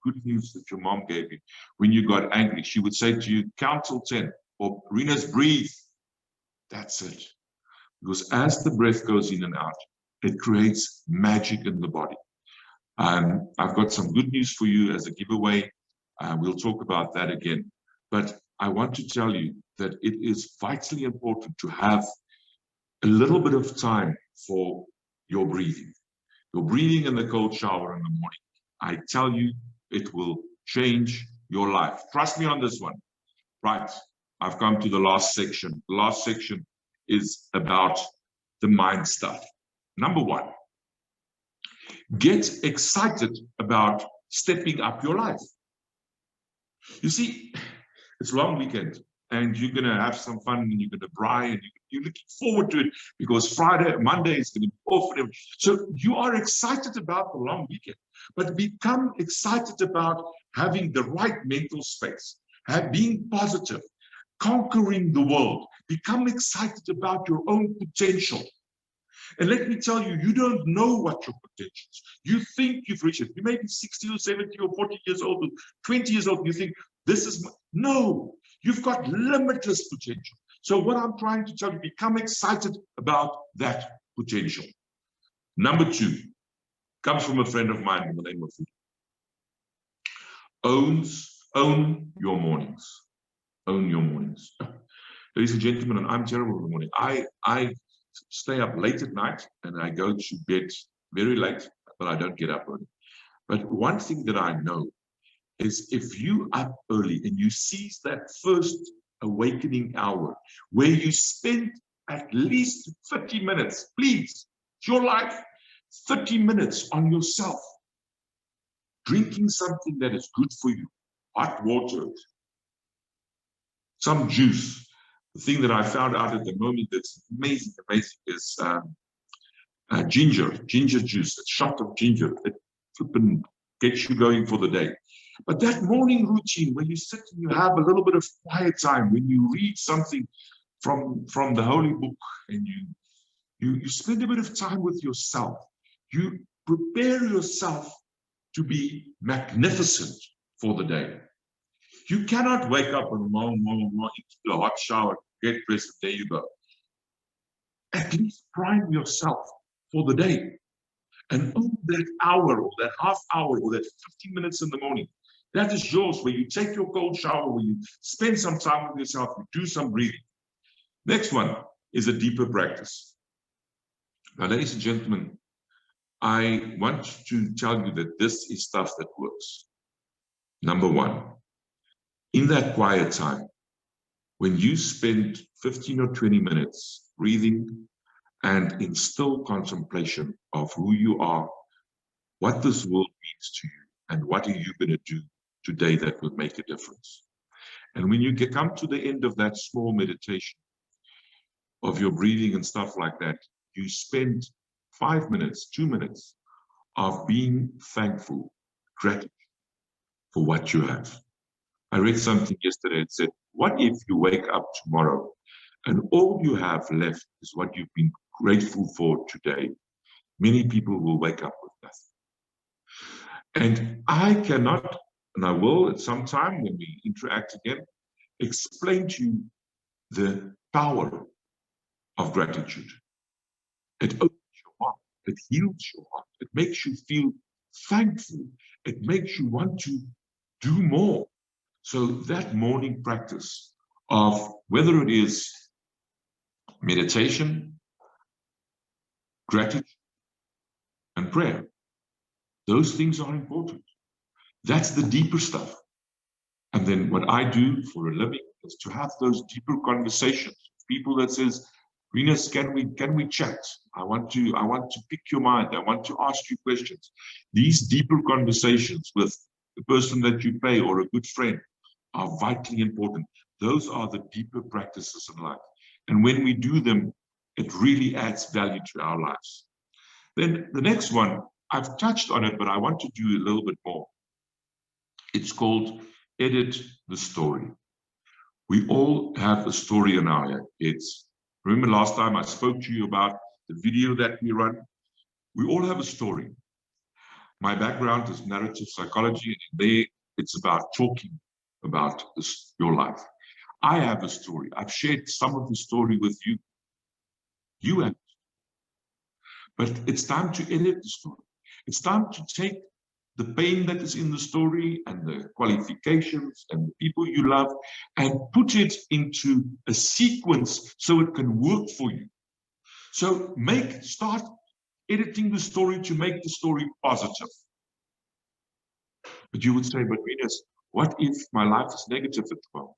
good news that your mom gave you. When you got angry, she would say to you, count till 10, or Rinus, breathe. That's it. Because as the breath goes in and out, it creates magic in the body. I've got some good news for you as a giveaway. We'll talk about that again. But I want to tell you that it is vitally important to have a little bit of time for your breathing. Your breathing in the cold shower in the morning. I tell you, it will change your life. Trust me on this one. Right, I've come to the last section. The last section is about the mind stuff. Number one, get excited about stepping up your life. You see, it's a long weekend and you're going to have some fun and you're going to braai and you're looking forward to it because Monday is going to be off. So you are excited about the long weekend, but become excited about having the right mental space, being positive, conquering the world. Become excited about your own potential. And let me tell you, you don't know what your potential is. You think you've reached it. You may be 60 or 70 or 40 years old, or 20 years old. You think, this is... No, you've got limitless potential. So what I'm trying to tell you, become excited about that potential. Number two, comes from a friend of mine in the name of own your mornings. Own your mornings. Ladies and gentlemen, and I'm terrible in the morning. I stay up late at night and I go to bed very late, but I don't get up early. But one thing that I know is if you up early and you seize that first awakening hour where you spend at least 30 minutes, please, it's your life, 30 minutes on yourself, drinking something that is good for you, hot water, some juice. The thing that I found out at the moment that's amazing is ginger juice, a shot of ginger. flipping gets you going for the day. But that morning routine, when you sit and you have a little bit of quiet time, when you read something from the Holy Book, and you spend a bit of time with yourself, you prepare yourself to be magnificent for the day. You cannot wake up and into the hot shower, get dressed, and there you go. At least prime yourself for the day. And own that hour or that half hour or that 15 minutes in the morning, that is yours, where you take your cold shower, where you spend some time with yourself, you do some breathing. Next one is a deeper practice. Now, ladies and gentlemen, I want to tell you that this is stuff that works. Number one, in that quiet time, when you spend 15 or 20 minutes breathing and in still contemplation of who you are, what this world means to you, and what are you going to do today that will make a difference. And when you come to the end of that small meditation of your breathing and stuff like that, you spend 5 minutes, 2 minutes of being thankful, gratitude for what you have. I read something yesterday. It said, what if you wake up tomorrow and all you have left is what you've been grateful for today? Many people will wake up with nothing. And I cannot, and I will at some time when we interact again, explain to you the power of gratitude. It opens your heart, it heals your heart, it makes you feel thankful, it makes you want to do more. So that morning practice of whether it is meditation, gratitude, and prayer, those things are important. That's the deeper stuff. And then what I do for a living is to have those deeper conversations with people that says, Rinus, can we chat? I want to pick your mind. I want to ask you questions. These deeper conversations with the person that you pay or a good friend are vitally important. Those are the deeper practices in life. And when we do them, it really adds value to our lives. Then the next one, I've touched on it, but I want to do a little bit more. It's called edit the story. We all have a story in our heads. Remember last time I spoke to you about the video that we run? We all have a story. My background is narrative psychology, and there it's about talking about your life. I have a story. I've shared some of the story with you. You have. But it's time to edit the story. It's time to take the pain that is in the story and the qualifications and the people you love and put it into a sequence so it can work for you. So start editing the story to make the story positive. But you would say, but Rinus, what if my life is negative at the moment?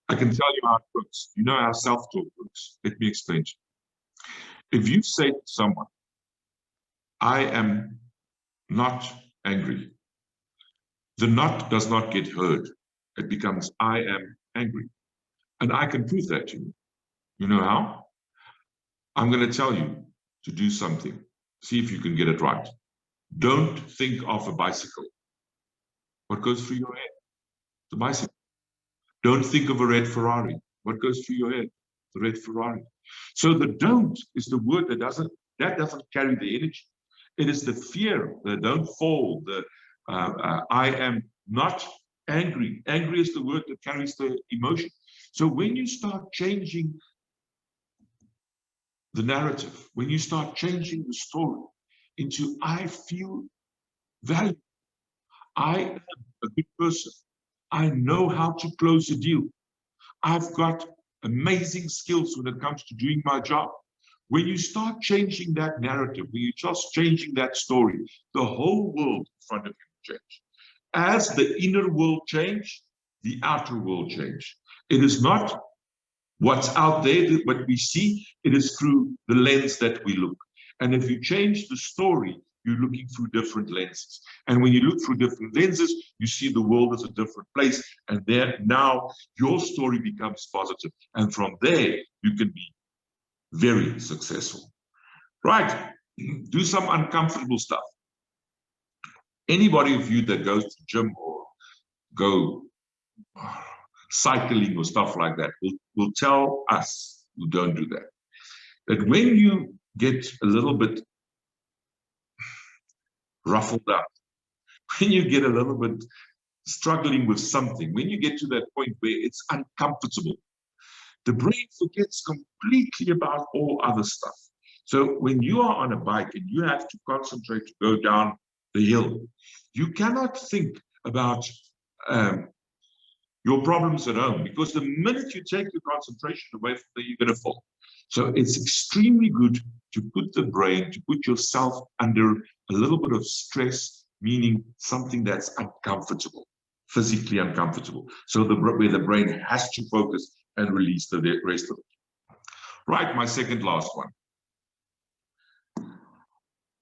I can tell you how it works. You know how self-talk works. Let me explain to you. If you say to someone, I am not angry, the not does not get heard. It becomes I am angry. And I can prove that to you. You know how? I'm going to tell you to do something. See if you can get it right. Don't think of a bicycle. What goes through your head? The bicycle. Don't think of a red Ferrari. What goes through your head? The red Ferrari. So the don't is the word that doesn't carry the energy. It is the fear, the don't fall, the I am not angry. Angry is the word that carries the emotion. So when you start changing the narrative, when you start changing the story into I feel valued, I am a good person, I know how to close a deal, I've got amazing skills when it comes to doing my job. When you start changing that narrative, when you just changing that story, the whole world in front of you will change. As the inner world change, the outer world change. It is not what's out there, what we see, it is through the lens that we look. And if you change the story, you're looking through different lenses. And when you look through different lenses, you see the world as a different place. And there now your story becomes positive. And from there, you can be very successful. Right, do some uncomfortable stuff. Anybody of you that goes to gym or go cycling or stuff like that will tell us who don't do that, that when you get a little bit ruffled up, when you get a little bit struggling with something, when you get to that point where it's uncomfortable, the brain forgets completely about all other stuff. So when you are on a bike and you have to concentrate to go down the hill, you cannot think about your problems at home, because the minute you take your concentration away from there, you're going to fall. So it's extremely good to put the brain, to put yourself under a little bit of stress, meaning something that's uncomfortable, physically uncomfortable. So where the brain has to focus and release the rest of it. Right, my second last one.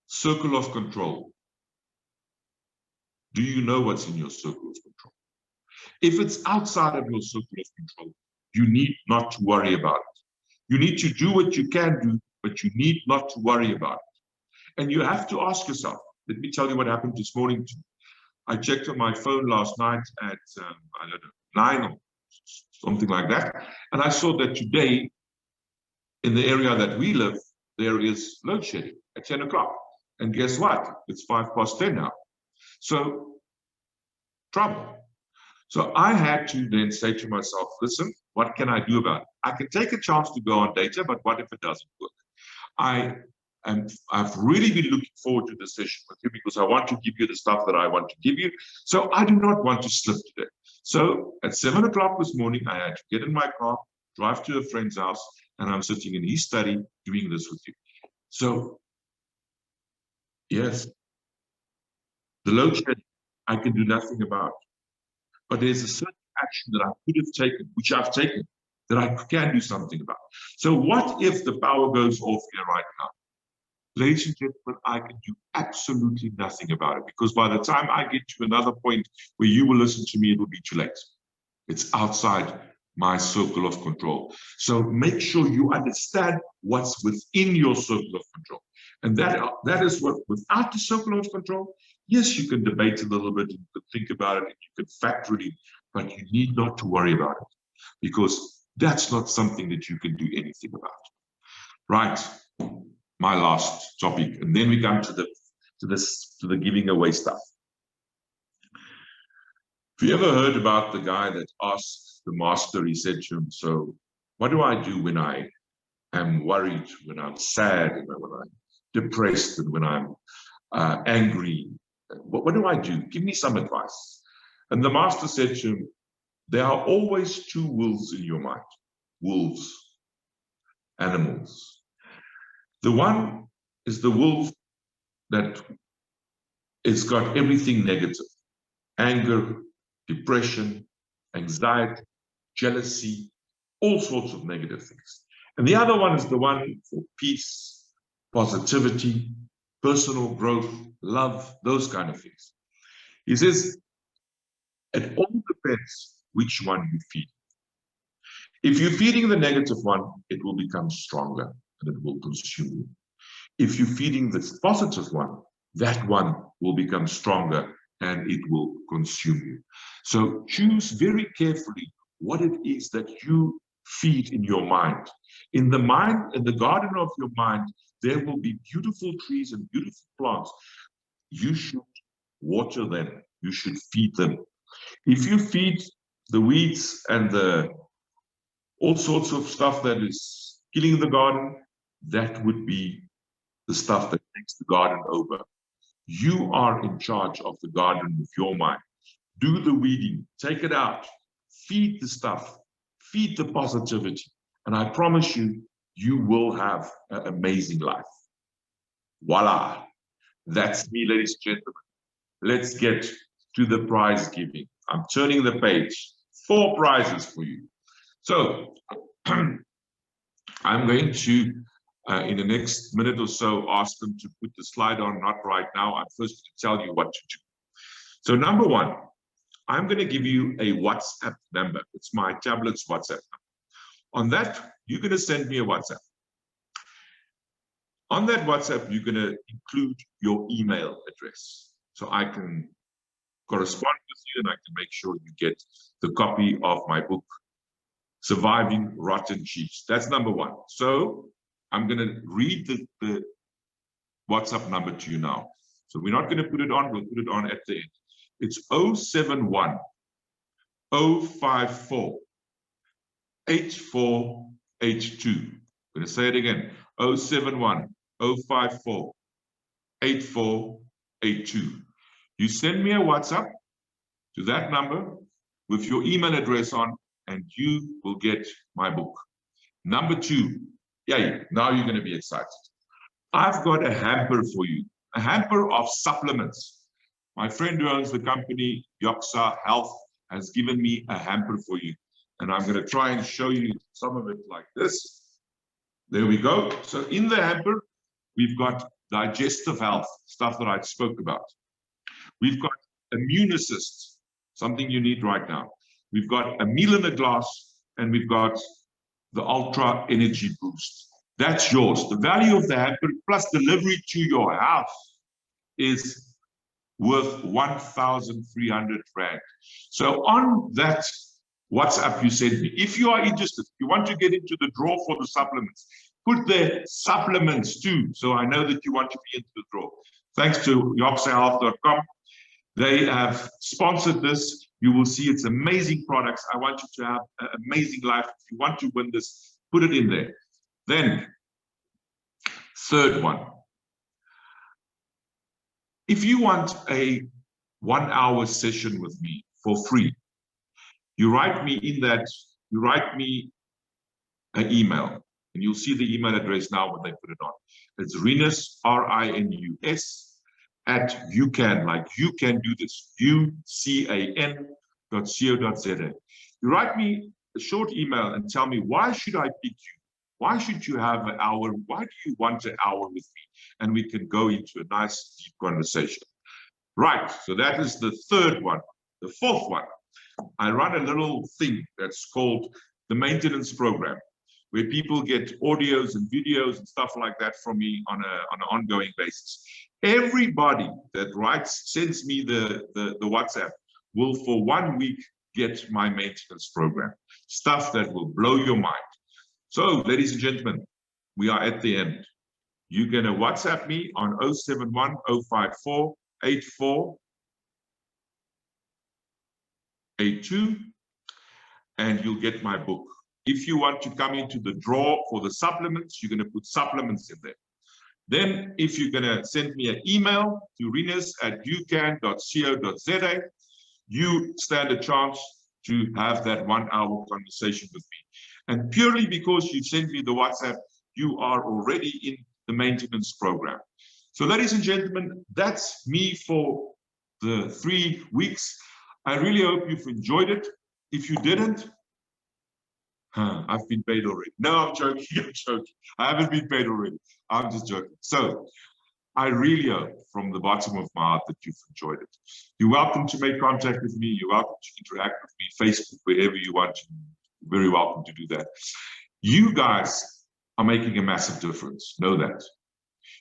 Circle of control. Do you know what's in your circle of control? If it's outside of your circle of control, you need not to worry about it. You need to do what you can do, but you need not to worry about it. And you have to ask yourself, let me tell you what happened this morning. I checked on my phone last night at, I don't know, 9 or something like that. And I saw that today, in the area that we live, there is load shedding at 10 o'clock. And guess what? It's 10:05 now. So, trouble. So I had to then say to myself, listen, what can I do about it? I can take a chance to go on data, but what if it doesn't work? I've really been looking forward to this session with you, because I want to give you the stuff that I want to give you. So I do not want to slip today. So at 7 o'clock this morning, I had to get in my car, drive to a friend's house, and I'm sitting in his study doing this with you. So yes, the load shedding, I can do nothing about. But there's a certain action that I could have taken, which I've taken, that I can do something about. So what if the power goes off here right now? Ladies and gentlemen, I can do absolutely nothing about it, because by the time I get to another point where you will listen to me, it will be too late. It's outside my circle of control. So make sure you understand what's within your circle of control. And that is what, without the circle of control, yes, you can debate a little bit, you can think about it, you can factor it in, but you need not to worry about it, because that's not something that you can do anything about. Right, my last topic, and then we come to the giving away stuff. Have you ever heard about the guy that asked the master, he said to him, so what do I do when I am worried, when I'm sad, when I'm depressed, and when I'm angry? What do I do? Give me some advice. And the master said to him, there are always two wolves in your mind. Wolves, animals. The one is the wolf that has got everything negative. Anger, depression, anxiety, jealousy, all sorts of negative things. And the other one is the one for peace, positivity, personal growth, love, those kind of things. He says, it all depends which one you feed. If you're feeding the negative one, it will become stronger and it will consume you. If you're feeding the positive one, that one will become stronger and it will consume you. So choose very carefully what it is that you feed in your mind. In the mind, in the garden of your mind, there will be beautiful trees and beautiful plants. You should water them. You should feed them. If you feed the weeds and all sorts of stuff that is killing the garden, that would be the stuff that takes the garden over. You are in charge of the garden with your mind. Do the weeding, take it out, feed the stuff, feed the positivity. And I promise you, you will have an amazing life. Voila. That's me, ladies and gentlemen. Let's get to the prize giving. I'm turning the page. 4 prizes for you. So I'm going to, in the next minute or so, ask them to put the slide on, not right now. I'm first to tell you what to do. So number 1, I'm going to give you a WhatsApp number. It's my tablet's WhatsApp number. On that, you're going to send me a WhatsApp. On that WhatsApp, you're going to include your email address. so I can correspond with you and I can make sure you get the copy of my book, Surviving Rotten Cheese. That's number one. So I'm going to read the WhatsApp number to you now. So we're not going to put it on, we'll put it on at the end. It's 071 054 8482. I'm going to say it again, 071 054 8482. You send me a WhatsApp to that number with your email address on, and you will get my book. Number two, yay, now you're going to be excited. I've got a hamper for you, a hamper of supplements. My friend who owns the company, Yoxa Health, has given me a hamper for you. And I'm going to try and show you some of it like this. There we go. So in the hamper, we've got digestive health, stuff that I spoke about. We've got immune assist, something you need right now. We've got a meal in a glass, and we've got the Ultra Energy Boost. That's yours. The value of the hamper plus delivery to your house is worth 1,300 Rand. So on that WhatsApp you sent me, if you are interested, if you want to get into the draw for the supplements, put the supplements too, so I know that you want to be into the draw. Thanks to yoxahealth.com. They have sponsored this. You will see it's amazing products. I want you to have an amazing life. If you want to win this, put it in there. Then, third one. If you want a 1 hour session with me for free, you write me an email, and you'll see the email address now when they put it on. It's Rinus, R-I-N-U-S, at youcan, like you can do this, UCAN.co.za. You write me a short email and tell me, why should I pick you? Why should you have an hour? Why do you want an hour with me? And we can go into a nice, deep conversation. Right, so that is the third one. The fourth one, I run a little thing that's called the maintenance program, where people get audios and videos and stuff like that from me on an ongoing basis. Everybody that sends me the WhatsApp will for 1 week get my maintenance program, stuff that will blow your mind. So, ladies and gentlemen, we are at the end. You're going to WhatsApp me on 071 054 8482, and you'll get my book. If you want to come into the draw for the supplements, you're going to put supplements in there. Then, if you're going to send me an email to rinus@youcan.co.za, you stand a chance to have that 1 hour conversation with me. And purely because you sent me the WhatsApp, you are already in the maintenance program. So, ladies and gentlemen, that's me for the 3 weeks. I really hope you've enjoyed it. If you didn't, I've been paid already. No, I'm joking. I'm joking. I haven't been paid already. I'm just joking. So I really hope from the bottom of my heart that you've enjoyed it. You're welcome to make contact with me. You're welcome to interact with me, Facebook, wherever you want. You're very welcome to do that. You guys are making a massive difference. Know that.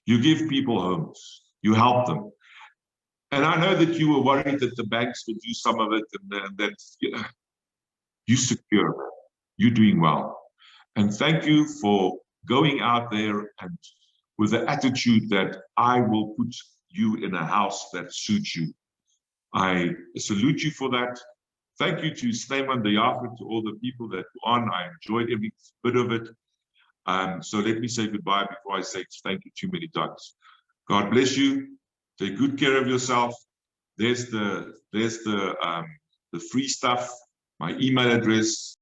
You give people homes. You help them. And I know that you were worried that the banks would do some of it, and that you secure. You're doing well. And thank you for going out there and with the attitude that I will put you in a house that suits you. I salute you for that. Thank you to Snyman de Jager, to all the people that were on. I enjoyed every bit of it. So let me say goodbye before I say thank you too many times. God bless you. Take good care of yourself. There's the free stuff, my email address.